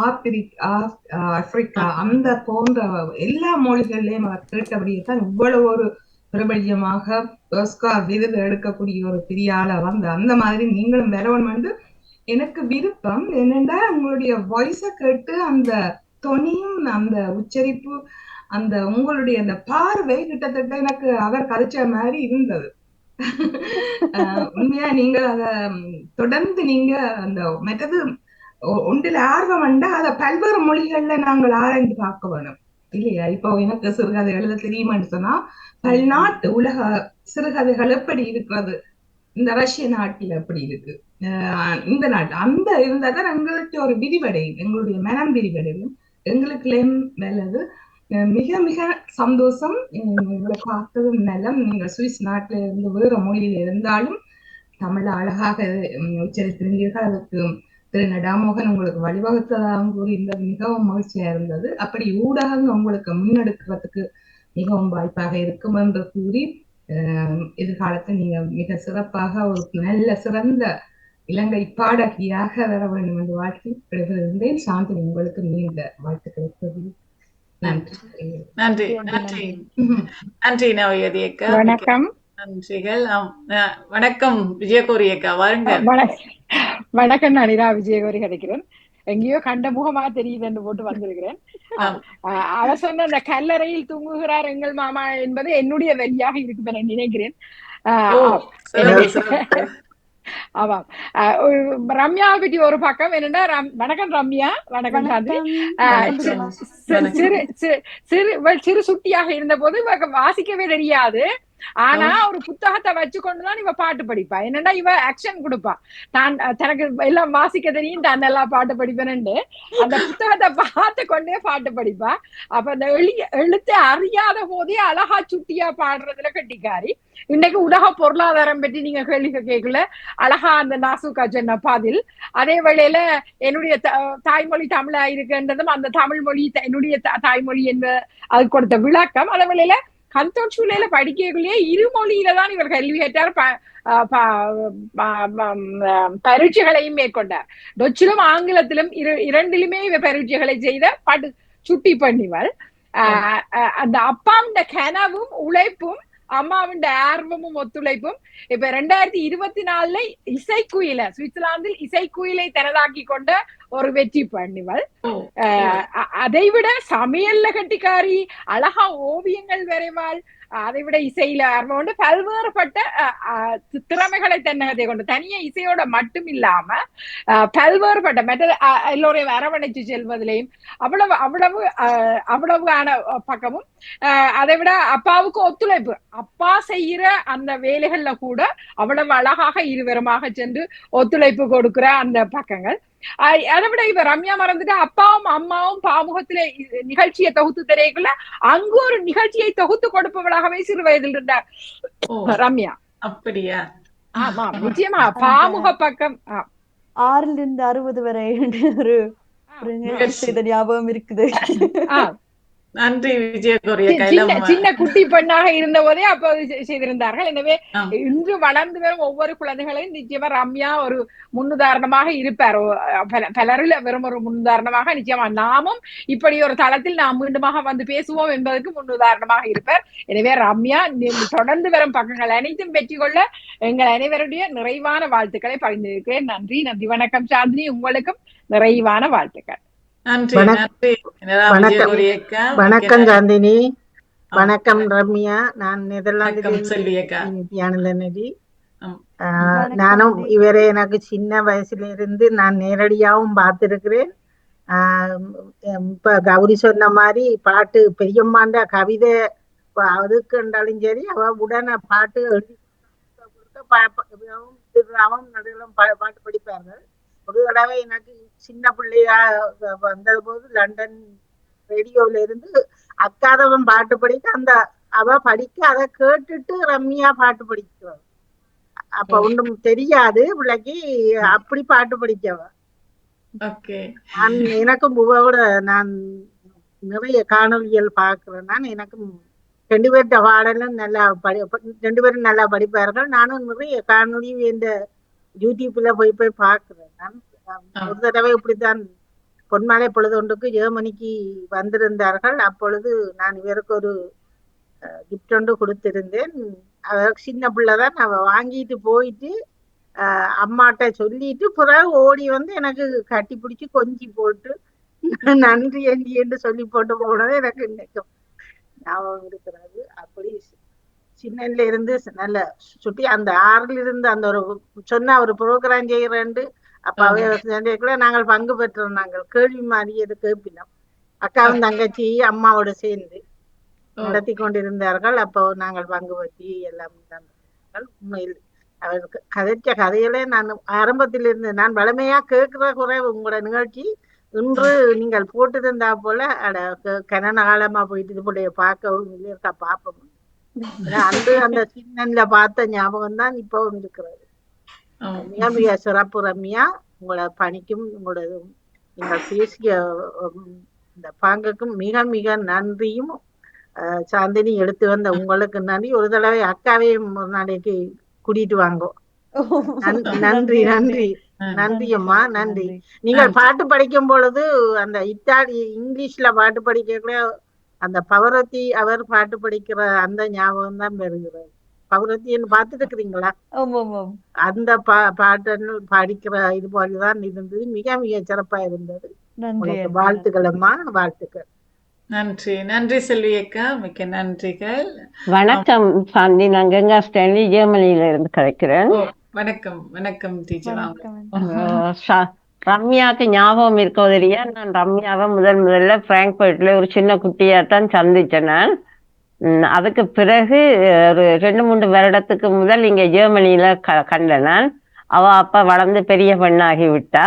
ஆப்பிரிக்கா அந்த போன்ற எல்லா மொழிகளிலையும் அவர் கேட்டபடியே தான் இவ்வளவு ஒரு பிரபல்யமாக ஆஸ்கார் விருது எடுக்கக்கூடிய ஒரு பெரிய ஆளா வந்து அந்த மாதிரி நீங்களும் வரவன் வந்து எனக்கு விருப்பம். என்னென்னா உங்களுடைய வாய்ஸை கேட்டு அந்த தொனியும் அந்த உச்சரிப்பு அந்த உங்களுடைய அந்த பார்வை கிட்டத்தட்ட எனக்கு அவர் கதைச்ச மாதிரி இருந்தது. உண்மையா நீங்கள் அத தொடர்ந்து நீங்க அந்த மற்றது ஒன்றில் ஆர்வம் வந்தா அதை பல்வேறு மொழிகள்ல நாங்கள் ஆராய்ந்து பார்க்க வேணும் இல்லையா? இப்போ எனக்கு சிறுகதை எழுத தெரியுமான்னு சொன்னா பல்நாட்டு உலக சிறுகதைகள் எப்படி இருக்கிறது, இந்த ரஷ்ய நாட்டில் எப்படி இருக்கு, இந்த நாட்டு அந்த இருந்தாதான் எங்களுக்கு ஒரு விரிவடையும், எங்களுடைய மனம் விரிவடையும், எங்களுக்குள்ளேயும் நல்லது. மிக மிக சந்தோஷம் உங்களை பார்த்ததும் நலம். நீங்கள் சுவிஸ் நாட்டில இருந்து வேற மொழியில இருந்தாலும் தமிழ அழகாக உச்சரித்திருந்தீர்கள். அதுக்கு திரு நடாமோகன் உங்களுக்கு வழிவகுத்ததாகவும் கூறியிருந்தது மிகவும் மகிழ்ச்சியா இருந்தது. அப்படி ஊடகங்கள் உங்களுக்கு முன்னெடுக்கிறதுக்கு மிகவும் வாய்ப்பாக இருக்கும் என்று கூறி எதிர்காலத்தில் நீங்க மிக சிறப்பாக ஒரு நல்ல சிறந்த இலங்கை பாடகியாக வர வேண்டும் என்று வாழ்த்தி விடைபெறுகின்றேன். சாந்தி, உங்களுக்கு நீண்ட வாழ்த்துக்களை. நன்றி நன்றி நன்றி நன்றி நவயோதி அக்கா. வணக்கம். நன்றிகள். வணக்கம் விஜயகோரி அக்கா, வாருங்க. வணக்கம், நான் இரா விஜயகோரி கிடைக்கிறேன். எங்கேயோ கண்ட முகமா தெரியுதுன்னு போட்டு வந்திருக்கிறேன். அவர் சொன்ன அந்த கல்லறையில் தூங்குகிறார் எங்கள் மாமா என்பது என்னுடைய வரியாக இருக்கும் என நினைக்கிறேன். ஆமாம், ரம்யாவை பற்றி ஒரு பக்கம் என்னன்னா, வணக்கம் ரம்யா. வணக்கம் சாந்தி. சிறு சுட்டியாக இருந்த போது வாசிக்கவே தெரியாது. ஆனா ஒரு புத்தகத்தை வச்சுக்கொண்டுதான் இவ பாட்டு படிப்பா. என்னன்னா இவ ஆக்ஷன் கொடுப்பா, நான் தனக்கு எல்லாம் வாசிக்க தெரியும், தான் நல்லா பாட்டு படிப்பேன்னு அந்த புத்தகத்தை பார்த்து கொண்டே பாட்டு படிப்பா. அப்ப அந்த எழுத்து அறியாத போதே அழகா சுட்டியா பாடுறதுல கட்டிக்காரி. இன்னைக்கு உலக பொருளாதாரம் பற்றி நீங்க கேள்வி கேட்கல, அழகா அந்த நாசுக்கா சொன்ன பதில். அதே வேளையில என்னுடைய தாய்மொழி தமிழா இருக்குன்றதும் அந்த தமிழ் மொழி என்னுடைய தாய்மொழி என்ப அது கொடுத்த விளக்கம். அதே வேளையில கந்தோட் சூழல படிக்கக்குள்ளேயே இருமொழியில தான் இவர் கல்வி கேட்டார், பரீட்சைகளையும் மேற்கொண்டார். டொச்சிலும் ஆங்கிலத்திலும் இரண்டிலுமே இவர் பரீட்சைகளை செய்த பாட்டு சுட்டி பண்ணிவர். அந்த அப்பாவுடைய கனவும் உழைப்பும் அம்மாவுடைய ஆர்வமும் ஒத்துழைப்பும் இப்ப 2024 இசைக்குயில சுவிட்சர்லாந்தில் இசைக்குயிலை தனதாக்கி கொண்ட ஒரு வெற்றி பண்ணிவள். அதை விட சமையல்ல கட்டிக்காரி, அழகா ஓவியங்கள் வரைவாள், அதை விட இசையில ஆர்வம் கொண்டு பல்வேறுபட்ட திறமைகளை தன்னகத்தை கொண்டு தனியா இசையோட மட்டும் இல்லாம பல்வேறுபட்ட மற்ற எல்லோரையும் அரவணைச்சு செல்வதிலையும் அவ்வளவான பக்கமும். அதை விட அப்பாவுக்கு ஒத்துழைப்பு, அப்பா செய்யற அந்த வேலைகள்ல கூட அவ்வளவு அழகாக இருவருமாக சென்று ஒத்துழைப்பு கொடுக்கிற அந்த பக்கங்கள். அதை விட இப்ப ரம்யா மறந்துட்டு அப்பாவும் அம்மாவும் பாமுகத்திலே நிகழ்ச்சியை தொகுத்து தெரியக்குள்ள அங்கு ஒரு நிகழ்ச்சியை தொகுத்து கொடுப்பவளாகவே சிறு வயதில் இருந்தார் ரம்யா. அப்படியா? ஆமா, நிச்சயமா பாமுக பக்கம் 6 to 60 வரை ஒரு ஞாபகம் இருக்குது. நன்றி விஜயகோரி. சின்ன குட்டி பெண்ணாக இருந்த போதே அப்போ செய்திருந்தார்கள். எனவே இன்று வளர்ந்து வரும் ஒவ்வொரு குழந்தைகளையும் நிச்சயமா ரம்யா ஒரு முன்னுதாரணமாக இருப்பார். பலரில் வெறும் ஒரு முன்னுதாரணமாக நிச்சயமா நாமும் இப்படி ஒரு தளத்தில் நாம் மீண்டுமாக வந்து பேசுவோம் என்பதற்கு முன்னுதாரணமாக இருப்பார். எனவே ரம்யா தொடர்ந்து வரும் பக்கங்கள் அனைத்தும் வெற்றி கொள்ள எங்கள் அனைவருடைய நிறைவான வாழ்த்துக்களை பகிர்ந்திருக்கிறேன். நன்றி நன்றி. வணக்கம் சாந்தினி, உங்களுக்கும் நிறைவான வாழ்த்துக்கள். வணக்கம் சாந்தினி, வணக்கம் ரம்யா. நான் நெதர்லாந்து. ஆம். வணக்கம் நானும் ஆண்டி. இவரை எனக்கு சின்ன வயசுல இருந்து நான் நேரடியாகவும் பார்த்திருக்கிறேன். இப்ப கௌரி சொன்ன மாதிரி பாட்டு பெரியம்மாண்ட கவிதை அதுக்கு இருந்தாலும் சரி, அவ உடனே பாட்டு எழுதி கொடுக்க அவன் நடுவில் பாட்டு படிப்பார்கள். ஒரு தடவை எனக்கு சின்ன பிள்ளையா வந்த போது லண்டன் ரேடியோல இருந்து அக்காதவன் பாட்டு படிக்க அந்த அவ படிக்க அதை கேட்டுட்டு ரம்யா பாட்டு படிக்கிறாள். அப்ப ஒன்றும் தெரியாது பிள்ளைக்கு, அப்படி பாட்டு படிக்கவ. ஓகே. எனக்கும் புவோட நான் நிறைய காணொலிகள் பார்க்கிறேன். நான் எனக்கும் 2 பேர்த்த பாடலும் நல்லா 2 பேரும் நல்லா படிப்பார்கள். நானும் நிறைய காணொலி இந்த யூடியூப்ல போய் பார்க்கிறேன். நான் ஒரு தடவை இப்படித்தான் பொன்மலை பொழுது ஒன்றுக்கு ஜெர்மனிக்கு வந்திருந்தார்கள். அப்பொழுது நான் இவருக்கு ஒரு கிஃப்ட் ஒன்று கொடுத்திருந்தேன். அவருக்கு சின்ன பிள்ளைதான், அவ வாங்கிட்டு போயிட்டு அம்மாட்ட சொல்லிட்டு பிறகு ஓடி வந்து எனக்கு கட்டி பிடிச்சி கொஞ்சி போட்டு நன்றி என்று சொல்லி போட்டு போனது எனக்கு இன்னைக்கும் ஞாபகம் இருக்கிறது. அப்படி சின்னல இருந்து நல்ல சுட்டி அந்த 6ல இருந்து அந்த ஒரு சொன்ன ஒரு ப்ரோக்ராம் செய்யறேன். அப்ப அவைய நாங்கள் பங்கு பெற்றோம். நாங்கள் கேள்வி மாறியது கேட்பினோம். அக்காவும் தங்கச்சி அம்மாவோட சேர்ந்து நடத்தி கொண்டிருந்தார்கள். அப்போ நாங்கள் பங்கு பற்றி எல்லாம் உண்மையில் அவருக்கு கதைச்ச கதையிலே நான் ஆரம்பத்திலிருந்து நான் வளமையா கேட்கிற குறை உங்களோட நிகழ்ச்சி இன்று நீங்கள் போட்டிருந்தா போல கனன காலமா போயிட்டு இது போல பார்க்கவும் இல்லையா பார்ப்போம். அன்று அந்த சின்னன்ல பார்த்த ஞாபகம் தான் இப்பவும் இருக்கிறது. மிக மிக சிறப்பு ரம்யா. உங்களோட பணிக்கும் உங்களோட நீங்கள் பேசிய இந்த பாங்குக்கும் மிக மிக நன்றியும். சாந்தினி எடுத்து வந்த உங்களுக்கு நன்றி. ஒரு தடவை அக்காவையும் ஒரு நாளைக்கு கூட்டிட்டு வாங்கோ. நன்றி நன்றி நன்றி அம்மா, நன்றி. நீங்கள் பாட்டு படிக்கும் பொழுது அந்த இங்கிலீஷ்ல பாட்டு படிக்க அந்த பவரத்தி அவர் பாட்டு படிக்கிற அந்த ஞாபகம் தான் பெறுகிறது. பவரத்தின்னு பார்த்துட்டு இருக்கிறீங்களா? அந்த பாட்டு படிக்கிற இது போலதான் இருந்தது. மிக மிக சிறப்பா இருந்தது. வாழ்த்துக்கள் அம்மா, வாழ்த்துக்கள். நன்றி நன்றி செல்வி அக்கா, மிக்க நன்றிகள். வணக்கம் சாந்தி, நான் கங்கா ஸ்டான்லி ஜெர்மனியில இருந்து கிடைக்கிறேன். வணக்கம் வணக்கம் டீச்சர். ரம்யாவுக்கு ஞாபகம் இருக்கோதரியா? நான் ரம்யாவை முதல்ல பிராங்க்பர்ட்ல ஒரு சின்ன குட்டியாத்தான் சந்திச்சேன். நான் அதுக்கு பிறகு ஒரு 2-3 வருடத்துக்கு முதல் இங்க ஜெர்மனியில கண்டேன். நான் அவ அப்ப வளர்ந்து பெரிய பெண்ணாகி விட்டா.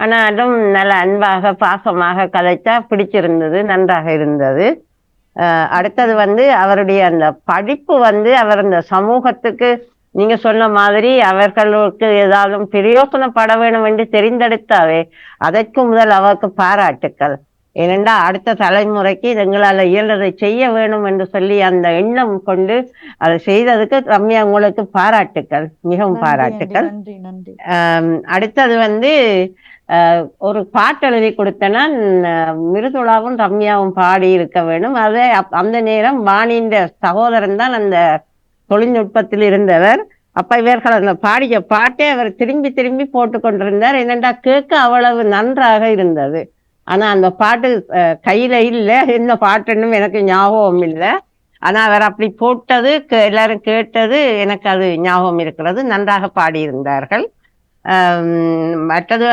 ஆனாலும் நல்ல அன்பாக பாசமாக கதைச்சா, பிடிச்சிருந்தது, நன்றாக இருந்தது. அடுத்தது அவருடைய அந்த படிப்பு அவர் இந்த சமூகத்துக்கு நீங்க சொன்ன மாதிரி அவர்களுக்கு ஏதாவது பிரயோசனப்பட வேணும் என்று தெரிந்தெடுத்தாவே அதற்கு முதல் அவருக்கு பாராட்டுக்கள். ஏனென்றா அடுத்த தலைமுறைக்கு எங்களால் இயன்றதை செய்ய வேணும் என்று சொல்லி அந்த எண்ணம் கொண்டு அதை செய்ததுக்கு ரம்யா உங்களுக்கு பாராட்டுக்கள், மிகவும் பாராட்டுக்கள். அடுத்தது ஒரு பாட்டு எழுதி கொடுத்தேன்னா மிருதுளாவும் ரம்யாவும் பாடி இருக்க வேணும். அதே அந்த நேரம் வாணின்ற சகோதரன் தான் அந்த தொழில்நுட்பத்தில் இருந்தவர். அப்ப இவர்கள் அந்த பாடிய பாட்டை அவர் திரும்பி திரும்பி போட்டு கொண்டிருந்தார். என்னென்றா கேட்க அவ்வளவு நன்றாக இருந்தது. ஆனா அந்த பாட்டு கையில இல்லை, என்ன பாட்டுன்னு எனக்கு ஞாபகம் இல்லை. ஆனா அவர் அப்படி போட்டது எல்லாரும் கேட்டது எனக்கு அது ஞாபகம் இருக்கிறது. நன்றாக பாடியிருந்தார்கள். மற்றது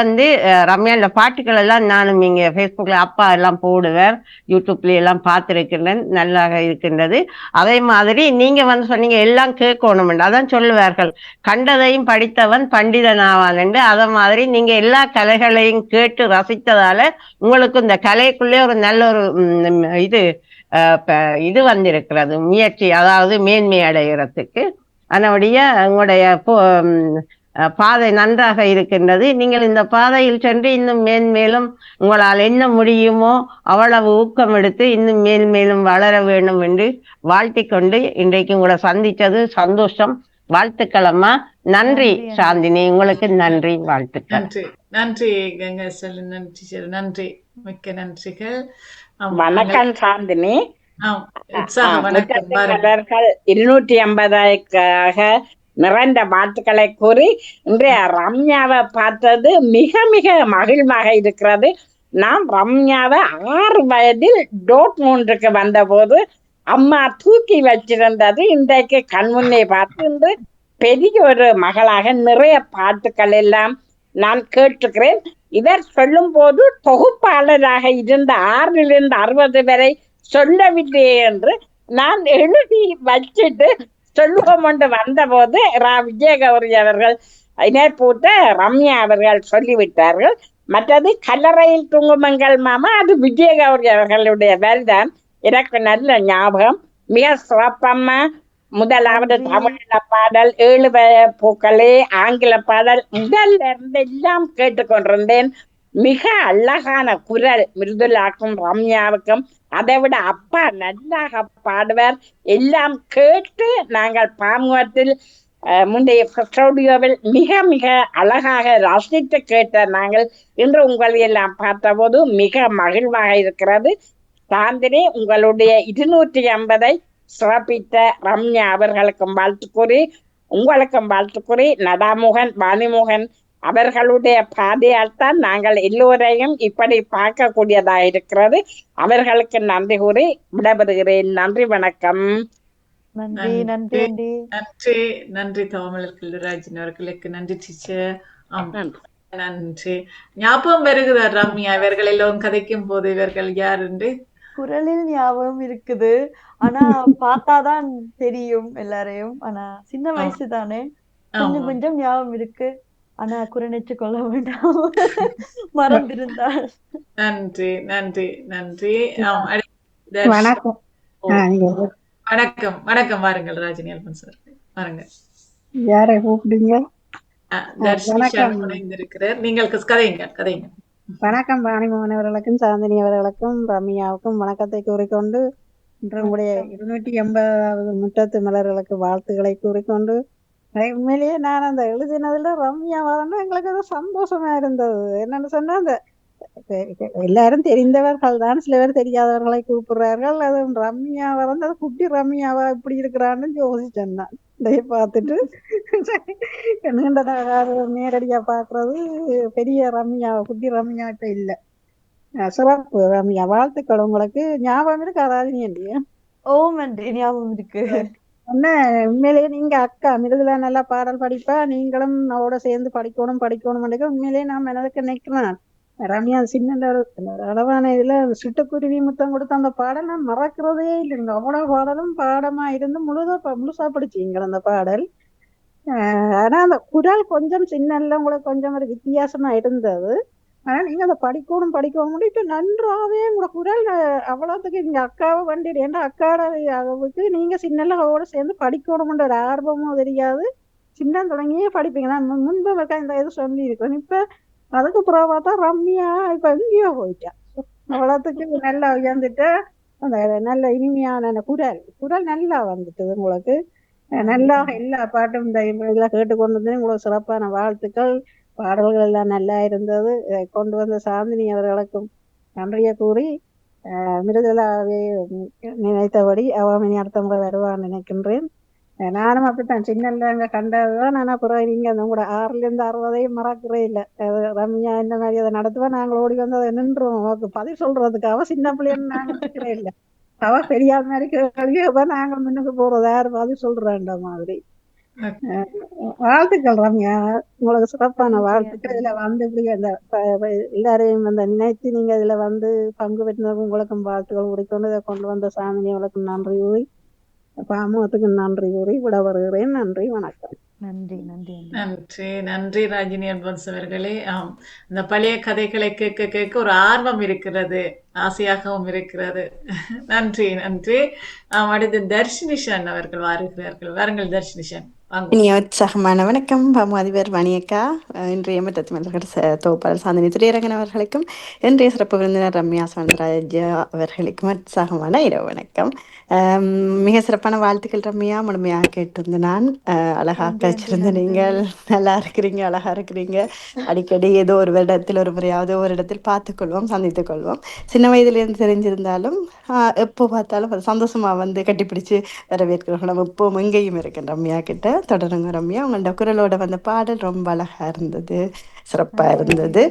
ரம்யா இந்த பாட்டுகள் எல்லாம் நானும் இங்க ஃபேஸ்புக்ல அப்பா எல்லாம் போடுவேன், யூடியூப்ல எல்லாம் பார்த்திருக்கிறேன், நல்லாக இருக்கின்றது. அதே மாதிரி நீங்க சொன்னீங்க எல்லாம் கேட்கணும், அதான் சொல்லுவார்கள் கண்டதையும் படித்தவன் பண்டிதன் ஆவான் என்று. அதை மாதிரி நீங்க எல்லா கலைகளையும் கேட்டு ரசித்ததால உங்களுக்கு இந்த கலைக்குள்ளே ஒரு நல்ல ஒரு இது வந்திருக்கிறது, முயற்சி, அதாவது மேன்மை அடைகிறதுக்கு. அதனுடைய உங்களுடைய பாதை நன்றாக இருக்கின்றது. நீங்கள் இந்த பாதையில் சென்று இன்னும் மேன்மேலும் உங்களால் என்ன முடியுமோ அவ்வளவு ஊக்கம் எடுத்து இன்னும் மேன்மேலும் வளர வேண்டும் என்று வாழ்த்திக் கொண்டு இன்றைக்கு உங்களை சந்தித்தது சந்தோஷம். வாழ்த்துக்கள் அம்மா. நன்றி சாந்தினி, உங்களுக்கு நன்றி, வாழ்த்துக்கள். நன்றி நன்றி கங்கா செல், நன்றி நன்றி, மிக்க நன்றிகள். வணக்கம் சாந்தினி. வணக்கம். 250க்காக நிறைந்த வாழ்த்துக்களை கூறி இன்றைய ரம்யாவை பார்த்தது மிக மிக மகிழ்வாக இருக்கிறது. நான் ரம்யாவை 6 வயதில் டோட்மூண்டுக்கு வந்த போது அம்மா தூக்கி வச்சிருந்தது இன்றைக்கு கண்முன்னே பார்த்து பெரிய ஒரு மகளாக நிறைய பாட்டுக்கள் எல்லாம் நான் கேட்டிருக்கிறேன். இவர் சொல்லும் போது தொகுப்பாளராக இருந்த 6 60 வரை சொல்லவில்லையே என்று நான் எழுதி வச்சுட்டு சொல்லுவோம் என்று வந்தபோது விஜயகௌரி அவர்கள் இணைப்பூட்ட ரம்யா அவர்கள் சொல்லிவிட்டார்கள். மற்றது கல்லறையில் தூங்குமங்கள் மாமா, அது விஜயகௌரி அவர்களுடைய வேல்தான். எனக்கு நல்ல ஞாபகம். மிக சிறப்பம்மா. முதலாவது தமிழ பாடல் 7 பூக்களே, ஆங்கில பாடல் முதல்ல இருந்து எல்லாம் கேட்டுக்கொண்டிருந்தேன். மிக அழகான குரல் மிருதுலாக்கும் ரம்யாவுக்கும். அதை விட அப்பா நல்லாக பாடுவார். எல்லாம் கேட்டு நாங்கள் பாமுகத்தில் முந்தைய ஸ்டுடியோவில் மிக மிக அழகாக ரசித்து கேட்ட நாங்கள் இன்று உங்களை எல்லாம் பார்த்தபோது மிக மகிழ்வாக இருக்கிறது. சாந்தினி, உங்களுடைய 250 சிறப்பித்த ரம்யா அவர்களுக்கும் வாழ்த்து கூறி, உங்களுக்கும் வாழ்த்து கூறி, நடாமுகன் வாணிமுகன் அவர்களுடைய பாதையால் தான் நாங்கள் எல்லோரையும் இப்படி பார்க்கக்கூடியதாக இருக்கிறது. அவர்களுக்கு நன்றி கூறி விடைபெறுகிறேன். நன்றி, வணக்கம். நன்றி நன்றி ஆண்டி. நன்றி நன்றி தமிழர் கல்லுராஜன் அவர்களுக்கு நன்றி டீச்சர். நன்றி. ஞாபகம் வருகிறா ரம்யா இவர்கள் எல்லாம் கதைக்கும் போது இவர்கள் யாருண்டு குரலில் ஞாபகம் இருக்குது, ஆனா பார்த்தாதான் தெரியும் எல்லாரையும். ஆனா சின்ன வயசு தானே, கொஞ்சம் கொஞ்சம் ஞாபகம் இருக்கு. ஆனா குறைநிச்சு கொள்ள வேண்டாம், மறந்திருந்தால். நன்றி நன்றி நன்றி. வணக்கம். வணக்கம் வணக்கம். வாருங்கள் ராஜினி அல்பன் சார், வாருங்க. யாரை கூப்பிடுங்க? இருக்கிறார். நீங்கள் கதைங்க. வணக்கம் வாணிமோகன் அவர்களுக்கும் சாந்தினி அவர்களுக்கும் ரம்யாவுக்கும் வணக்கத்தை கூறிக்கொண்டு, இன்று உங்களுடைய 280வது முற்றத்து மலர்களுக்கு வாழ்த்துக்களை கூறிக்கொண்டு, உண்மையிலேயே நான் அந்த எழுதினதுல ரம்யா வரணும் எங்களுக்கு அது சந்தோஷமா இருந்தது. என்னன்னு சொன்னா, அந்த எல்லாரும் தெரிந்தவர்கள் தான், சில பேர் தெரியாதவர்களை கூப்பிடுறார்கள். அது ரம்யா வந்து அது குட்டி ரம்யாவா இப்படி இருக்கிறான்னு யோசிச்சேன் நான். இதைய பார்த்துட்டு நீண்ட நேரடியா பாக்குறது பெரிய ரம்யா, குட்டி ரம்யா இப்ப இல்ல. சிறப்பு ரம்யா, வாழ்த்துக்கள் உங்களுக்கு. ஞாபகம் இருக்கா ராஜினி ஆண்டி? ஓம் நன்றி, ஞாபகம் இருக்கு. உண்மையிலேயே நீங்க அக்கா மிருதுலா நல்லா பாடல் படிப்பா, நீங்களும் அவரோட சேர்ந்து படிக்கணும். உண்மையிலேயே நான் எனக்கு நினைக்கிறேன் ரம்யா சின்ன அளவான இதுல சிட்டுக்குருவி முத்தம் கொடுத்த அந்த பாடல் நான் மறக்கிறதே இல்லைங்க. அவ்வளவு பாடலும் பாடமா இருந்து முழுசா படிச்சீங்க அந்த பாடல். ஆனா அந்த குரல் கொஞ்சம் சின்னல உங்களுக்கு கொஞ்சம் ஒரு வித்தியாசமா இருந்தது. ஆனா நீங்க அதை படிக்கணும் இப்ப நன்றாவே உங்களோட குரல் அவ்வளவுக்கு இங்க அக்காவை வண்டிடு. ஏன்னா அக்காவுக்கு நீங்க சின்னல அவரோட சேர்ந்து படிக்கணும்ன்ற ஒரு ஆர்வமும் தெரியாது, சின்ன தொடங்கியே படிப்பீங்க. நான் முன்பு இந்த இது சொல்லி இருக்கேன். இப்ப அதுக்கு அப்புறம் பார்த்தா ரம்யா இப்ப எங்கேயோ போயிட்டா. அவ்வளவுக்கு நல்லா உயர்ந்துட்டு அந்த நல்ல இனிமையான குரல் நல்லா வந்துட்டது உங்களுக்கு. நல்லா எல்லா பாட்டும் இந்த இதெல்லாம் கேட்டுக்கொண்டு உங்களுக்கு சிறப்பான வாழ்த்துக்கள். பாடல்கள் எல்லாம் நல்லா இருந்தது. கொண்டு வந்த சாந்தினி அவர்களுக்கும் நன்றியை கூறி, மிருதுலாவே நினைத்தபடி அவமினி அடுத்த முறை வருவான்னு நினைக்கின்றேன். நானும் அப்படித்தான் சின்னல அங்க கண்டதுதான். ஆனா அப்புறம் நீங்க அந்த கூட 6ல இருந்து 60 மறக்கிறே இல்லை. ரம்யா இந்த மாதிரி அதை நடத்துவா, நாங்கள் ஓடி வந்து அதை நின்றுவோம் பதில் சொல்றதுக்காக. சின்ன பிள்ளைன்னு நாங்க நினைக்கிறே இல்லை, அவ பெரியாத மாதிரி கேள்வியப்ப நாங்க முன்னுக்கு போறது யாரு பதில் சொல்றேன்ற மாதிரி. வாழ்த்துக்கள் ரம்யா, உங்களுக்கு சிறப்பான வாழ்த்துக்கள். இதுல வந்து இப்படி அந்த எல்லாரையும் வந்து நினைத்து நீங்க இதுல வந்து பங்கு பெற்றதுக்கு உங்களுக்கும் வாழ்த்துக்கள் கூறிக்கொண்டு, இதை கொண்டு வந்த சாமினி அவளுக்கும் நன்றி கூறி, பாமுகத்துக்கு நன்றி கூறி விட வருகிறேன். நன்றி, வணக்கம். நன்றி நன்றி நன்றி நன்றி ராஜினி அல்பன்ஸ் அவர்களே. இந்த பழைய கதைகளை கேட்க கேட்க ஒரு ஆர்வம் இருக்கிறது, ஆசையாகவும் இருக்கிறது. நன்றி நன்றி. அடுத்து தர்ஷினிஷன் அவர்கள் வருகிறார்கள். வாருங்கள் தர்ஷினிஷன். இனிய உற்சாகமான வணக்கம் பாமு அதிபர் மணியக்கா, இன்றைய மற்றமல்கள் தொகுப்பாளர் சாந்தினி துரையரங்கன் அவர்களுக்கும், இன்றைய சிறப்பு விருந்தினர் ரம்யா சவுந்தரராஜா அவர்களுக்கும் உற்சாகமான இரவு வணக்கம். மிக சிறப்பான வாழ்த்துக்கள் ரம்யா. முழுமையாக கேட்டிருந்த நான். அழகா கழிச்சிருந்த நீங்கள். நல்லா இருக்கிறீங்க, அழகா இருக்கிறீங்க. அடிக்கடி ஏதோ ஒரு இடத்தில் ஒரு முறையாவது ஒரு இடத்தில் பார்த்துக்கொள்வோம், சந்தித்துக் கொள்வோம். சின்ன வயதிலிருந்து தெரிஞ்சிருந்தாலும் எப்போ பார்த்தாலும் சந்தோஷமா வந்து கட்டிப்பிடிச்சு வரவேற்கிறோம். நம்ம இப்போ எங்கேயும் இருக்கேன் ரம்யா கிட்ட. தொடருங்க ரம்யா. உங்களோட குரலோட வந்த பாடல் ரொம்ப அழகா இருந்தது, சிறப்பா இருந்தது.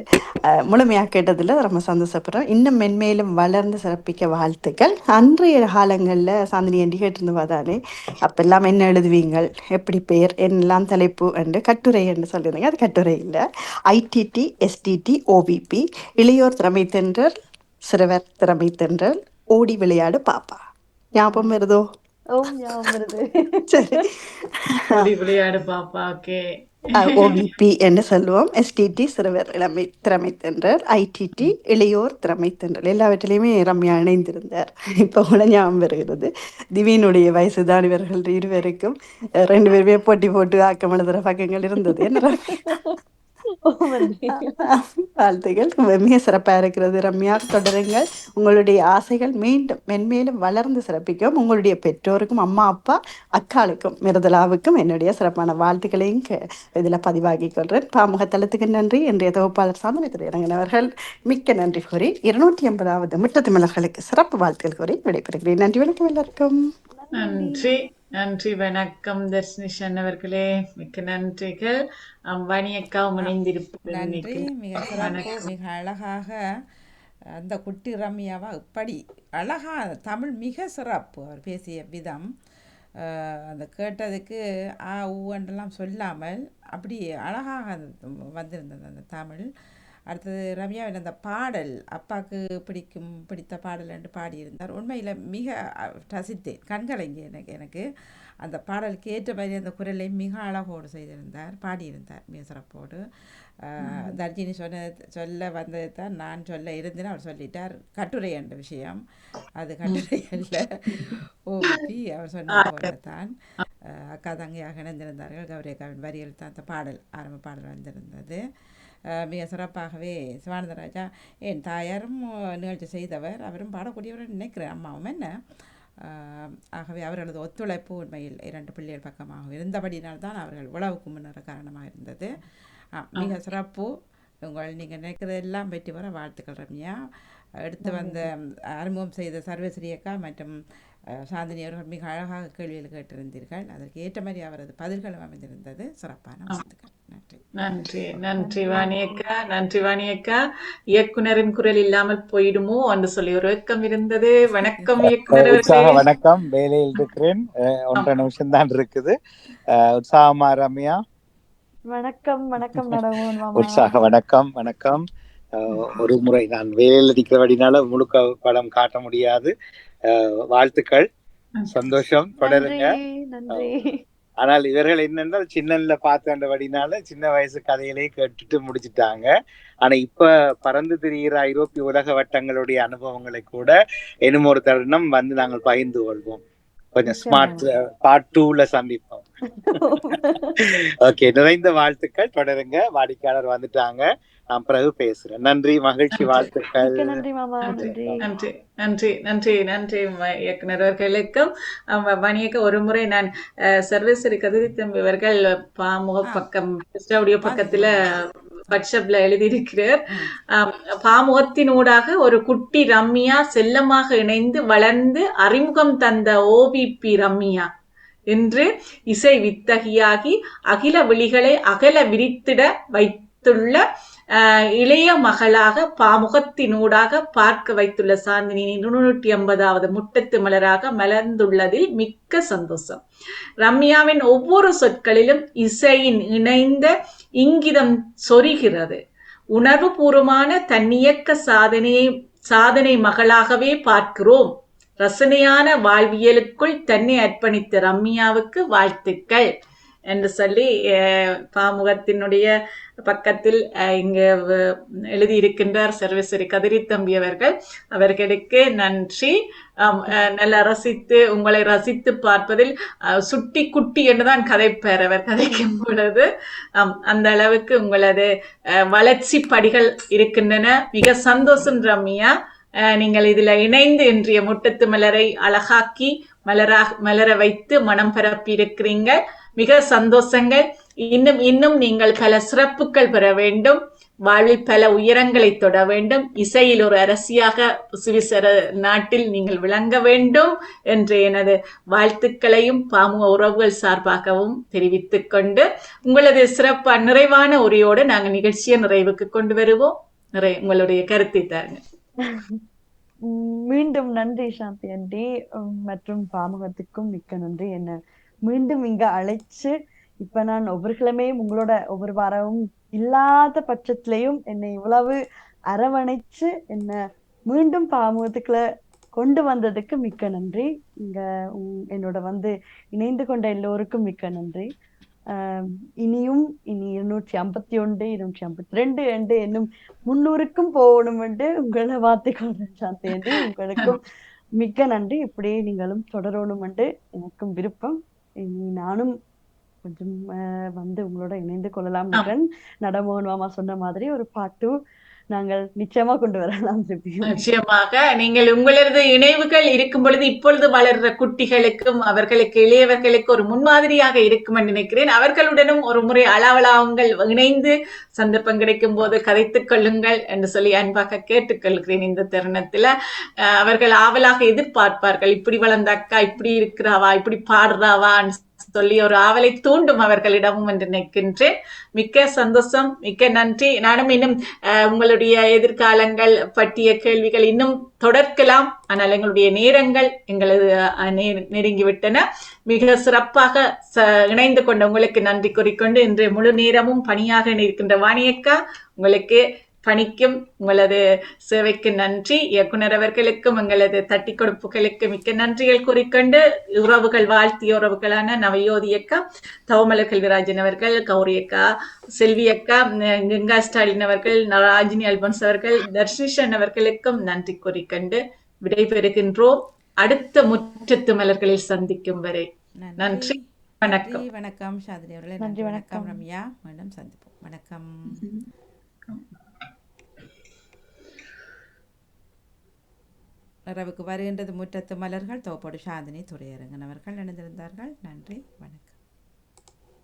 முழுமையாக கேட்டதில் ரொம்ப சந்தோஷப்படுறோம். இன்னும் மென்மேலும் வளர்ந்து சிறப்பிக்க வாழ்த்துக்கள். அன்றைய காலங்களில் சாந்தினி என்று கேட்டிருந்தவா தானே, அப்பெல்லாம் என்ன எழுதுவீங்கள், எப்படி பெயர், என்னெல்லாம் தலைப்பு என்று கட்டுரை என்று சொல்லியிருந்தீங்க. அது கட்டுரை இல்லை, ஐடிடி எஸ்டிடி ஓவிபி, இளையோர் திறமை தென்றல், சிறுவர் திறமை தென்றல், ஓடி விளையாடு பாப்பா. ஞாபகம் வருதோ? ஞாபகம் வருது. சரி. ஓடி விளையாடு பாப்பா. ஓகே. ஓவிபி என்று சொல்லுவோம். எஸ்டிடி சிறுவர் இளமை திறமை தென்றல், ஐடிடி இளையோர் திறமை தென்றல். எல்லாவற்றிலையுமே ரம்யா இணைந்திருந்தார். இப்போ கூட ஞாபகம் வருகிறது. திவீனுடைய வயசுதான் இவர்கள் இருவருக்கும். 2 பேருமே போட்டி போட்டு ஆக்கம் எழுதுகிற பக்கங்கள் இருந்தது. என்ன வாழ்த்துகள். மிக சிறப்பாக இருக்கிறது ரம்யா. தொடருங்கள். உங்களுடைய ஆசைகள் மீண்டும் மென்மேலும் வளர்ந்து சிறப்பிக்கும். உங்களுடைய பெற்றோருக்கும், அம்மா அப்பா அக்காளுக்கும், மிருதலாவுக்கும் என்னுடைய சிறப்பான வாழ்த்துக்களையும் இதில் பதிவாகி கொள்கிறேன். பாமுகத்தளத்துக்கு நன்றி. இன்றைய தொகுப்பாளர் சாந்தினி துரையரங்கன் அவர்கள் மிக்க நன்றி கூறி 280வது முற்றத்திமலர்களுக்கு சிறப்பு வாழ்த்துக்கள் கூறி விடைபெறுகிறேன். நன்றி, வணக்கம் எல்லாருக்கும். நன்றி, நன்றி, வணக்கம் தர்ஷினிஷன் அவர்களே, மிக்க நன்றிகள். வாணியக்கா இணைந்திருப்பது நன்றி. மிக சிறப்பு, மிக அழகாக அந்த குட்டி ரம்யாவா இப்படி அழகா தமிழ் மிக சிறப்பு. அவர் பேசிய விதம் அந்த கேட்டதுக்கு ஊன்றெல்லாம் சொல்லாமல் அப்படி அழகாக வந்திருந்தது அந்த தமிழ். அடுத்தது ரம்யாவின் அந்த பாடல், அப்பாவுக்கு பிடித்த பாடல் என்று பாடியிருந்தார். உண்மையில் மிக ரசித்தேன், கண்கலங்கி எனக்கு அந்த பாடலுக்கு ஏற்ற மாதிரி அந்த குரலை மிக அழகோடு செய்திருந்தார், பாடியிருந்தார் மிக சிறப்போடு. தர்ஜினி சொல்ல வந்தது தான் நான் சொல்ல இருந்தேன், அவர் சொல்லிட்டார். கட்டுரை என்ற விஷயம் அது கட்டுரை அல்ல, ஓபி அவர் சொன்ன போல தான். அக்கா தங்கையாக இணைந்திருந்தார்கள். கௌரி அக்காவின் வரியில் தான் அந்த பாடல், ஆரம்ப பாடல் வந்திருந்தது. மிக சிறப்பாகவே சிவானந்தராஜா, என் தாயாரும் நிகழ்ச்சி செய்தவர், அவரும் பாடக்கூடியவர் நினைக்கிறேன், அம்மாவும் என்ன. ஆகவே அவர்களது ஒத்துழைப்பு உண்மையில் 2 பிள்ளைகள் பக்கமாக இருந்தபடினால்தான் அவர்கள் உழவுக்கு முன்னேற காரணமாக இருந்தது. மிக சிறப்பு. நீங்கள் நினைக்கிறதெல்லாம் வெற்றி வர வாழ்த்துக்கள் ரம்யா. எடுத்து வந்த அறிமுகம் செய்த சர்வஸ்ரீ அக்கா மற்றும் சாந்தினி அவர்கள் மிக அழகாக கேள்வியில் கேட்டிருந்தீர்கள். அதற்கு ஏற்ற மாதிரி அவரது பதில்களும் அமைந்திருந்தது. சிறப்பான வாழ்த்துக்கள். நன்றி, நன்றி, நன்றி வாணியக்கா, நன்றி வாணியக்கா. இயக்குனரின் குரல் இல்லாமல் போயிடுமோ என்று சொல்லி ஒரு ஏக்கம் இருந்தது. வணக்கம் இயக்குனர். வணக்கம், வேலையில் இருக்கிறேன், 1.5 நிமிஷம் தான் இருக்குது. உற்சாகமா ரம்யா? வணக்கம், வணக்கம் நடவோம். உற்சாக வணக்கம், வணக்கம். ஒரு முறை நான் வேலையில் இருக்கிறபடினால முழுக்க படம் காட்ட முடியாது. வாழ்த்துக்கள், சந்தோஷம், தொடருங்க. ஆனால் இவர்கள் என்னென்றால் சின்னல பார்த்தபடினால சின்ன வயசு கதையிலேயே கேட்டுட்டு முடிச்சுட்டாங்க. ஆனா இப்ப பறந்து திரிகிற ஐரோப்பிய உலக வட்டங்களுடைய அனுபவங்களை கூட இன்னும் ஒரு தருணம் வந்து நாங்கள் பகிர்ந்து கொள்வோம். கொஞ்சம் ஸ்மார்ட் பார்ட் 2ல சந்திப்போம். ஓகே, நிறைந்த வாழ்த்துக்கள், தொடருங்க. வாடிக்கையாளர் வந்துட்டாங்க, நான் பிறகு பேசுறேன். நன்றி, மகிழ்ச்சி, வாழ்த்துக்கள். நன்றி மாமா. நன்றி, நன்றி, நன்றி, நன்றி, நன்றி இயக்குனர் அவர்களுக்கும். வணிக ஒரு முறை நான் சர்வேஸ்வரி கதிரி தம்பி அவர்கள் பாமுக பக்கம் ஸ்டூடியோ பக்கத்துல வாட்ஸ்அப்ல எழுதியிருக்கிறார். பாமுகத்தினூடாக ஒரு குட்டி ரம்யா செல்லமாக இணைந்து வளர்ந்து அறிமுகம் தந்த ஓவிபி ரம்யா என்று இசை வித்தகியாகி அகில விழிகளை அகல விரித்திட வைத்துள்ள இளைய மகளாக பாமுகத்தினூடாக பார்க்க வைத்துள்ள சாந்தினி 280வது முட்டத்து மலராக மலர்ந்துள்ளதில் மிக்க சந்தோஷம். ரம்யாவின் ஒவ்வொரு சொற்களிலும் இசையின் இணைந்த இங்கிதம் சொரிகிறது. உணர்வு பூர்வமான தன்னியக்க சாதனை மகளாகவே பார்க்கிறோம். ரசனையான வாழ்வியலுக்குள் தன்னை அர்ப்பணித்த ரம்யாவுக்கு வாழ்த்துக்கள் என்று சொல்லி பாமுகத்தினுடைய பக்கத்தில் இங்கு எழுதியிருக்கின்றார் சர்வேஸ்வரி கதிரி தம்பி அவர்கள். அவர்களுக்கு நன்றி. நல்லா ரசித்து, உங்களை ரசித்து பார்ப்பதில் சுட்டி குட்டி என்றுதான் கதைப்பார் அவர் கதைக்கும் பொழுது. அந்த அளவுக்கு உங்களது வளர்ச்சி படிகள் இருக்கின்றன. மிக சந்தோஷம் ரம்யா, நீங்கள் இதுல இணைந்து இன்றைய முட்டத்து மலரை அழகாக்கி மலர வைத்து மனம் பரப்பி இருக்கிறீங்க. மிக சந்தோஷங்கள். இன்னும் நீங்கள் பல சிறப்புகள் பெற வேண்டும். வாழ்வில் பல உயரங்களை தொட வேண்டும், இசையில் ஒரு அரசியாக சுவிசர நாட்டில் நீங்கள் விளங்க வேண்டும் என்று எனது வாழ்த்துக்களையும் பாமுக உறவுகள் சார்பாகவும் தெரிவித்துக் கொண்டு உங்களது நிறைவான உரையோடு நாங்கள் நிகழ்ச்சியை நிறைவுக்கு கொண்டு வருவோம். உங்களுடைய கருத்தை தாருங்க. மீண்டும் நன்றி சாந்தி ஆண்டி, மற்றும் பாமுகத்துக்கும் மிக்க நன்றி. என்ன மீண்டும் இங்க அழைச்சு இப்ப நான் ஒவ்வொரு கிழமையும் உங்களோட ஒவ்வொரு வாரமும் இல்லாத பட்சத்திலையும் என்னை இவ்வளவு அரவணைச்சு என்ன மீண்டும் பாமுகத்துக்குள்ள கொண்டு வந்ததுக்கு மிக்க நன்றி. இங்க என்னோட இணைந்து கொண்ட எல்லோருக்கும் மிக்க நன்றி. இனி 251 252 என்று இன்னும் 300க்கும் போகணும் என்று உங்களை வார்த்தை கொள்றேன் சாந்தி ஆண்டி. உங்களுக்கும் மிக்க நன்றி. இப்படியே நீங்களும் தொடரணும் என்று எனக்கும் விருப்பம். இனி நானும் கொஞ்சம் உங்களோட இணைந்து கொள்ளலாம். நடமோகன் மாமா சொன்ன மாதிரி ஒரு பாட்டு நாங்கள் நிச்சயமா கொண்டு வரலாம். நிச்சயமாக நீங்கள் உங்களது இணைவுகள் இருக்கும் பொழுது இப்பொழுது வளர்ற குட்டிகளுக்கும் அவர்களுக்கு இளையவர்களுக்கு ஒரு முன்மாதிரியாக இருக்கும் என்று நினைக்கிறேன். அவர்களுடனும் ஒரு முறை அளவலாவுங்கள் இணைந்து சந்தர்ப்பம் கிடைக்கும் போது கதைத்துக் கொள்ளுங்கள் என்று சொல்லி அன்பாக கேட்டுக்கொள்கிறேன். இந்த தருணத்துல அவர்கள் ஆவலாக எதிர்பார்ப்பார்கள், இப்படி வளர்ந்த அக்கா இப்படி இருக்கிறாவா, இப்படி பாடுறாவான்னு சொல்லி ஒரு ஆவலை தூண்டும் அவர்களிடமும் என்று நினைக்கின்றேன். மிக்க சந்தோஷம், மிக்க நன்றி. நானும் இன்னும் உங்களுடைய எதிர்காலங்கள் பற்றிய கேள்விகள் இன்னும் தொடர்க்கலாம். ஆனால் எங்களுடைய நேரங்கள் எங்களது நெருங்கிவிட்டன. மிக சிறப்பாக இணைந்து கொண்ட உங்களுக்கு நன்றி கூறிக்கொண்டு இன்று முழு நேரமும் பணியாக இருக்கின்ற வாணியக்கா உங்களுக்கு பணிக்கும் உங்களது சேவைக்கு நன்றி. இயக்குனர் அவர்களுக்கும் எங்களது தட்டி கொடுப்புகளுக்கு மிக்க நன்றிகள் கூறிக்கொண்டு உறவுகள் வாழ்த்திய உறவுகளான நவயோதி அக்கா, தவமலர் கல்விராஜன் அவர்கள், கௌரி அக்கா, செல்வி அக்கா, கங்கா ஸ்டாலின் அவர்கள், ராஜினி அல்பன்ஸ் அவர்கள், தர்ஷிஷன் அவர்களுக்கும் நன்றி கூறிக்கொண்டு விடைபெறுகின்றோம். அடுத்த முற்றத்து மலர்களில் சந்திக்கும் வரை நன்றி. வணக்கம். வணக்கம் சாந்தினி அவர்களே. நன்றி. வணக்கம் ரம்யா. மீண்டும் சந்திப்போம். வணக்கம். நிறைவுக்கு வருகின்றது முற்றத்து மலர்கள். தோப்போடு சாந்தினி துரையரங்கன் அவர்கள் இணைந்திருந்தார்கள். நன்றி. வணக்கம்.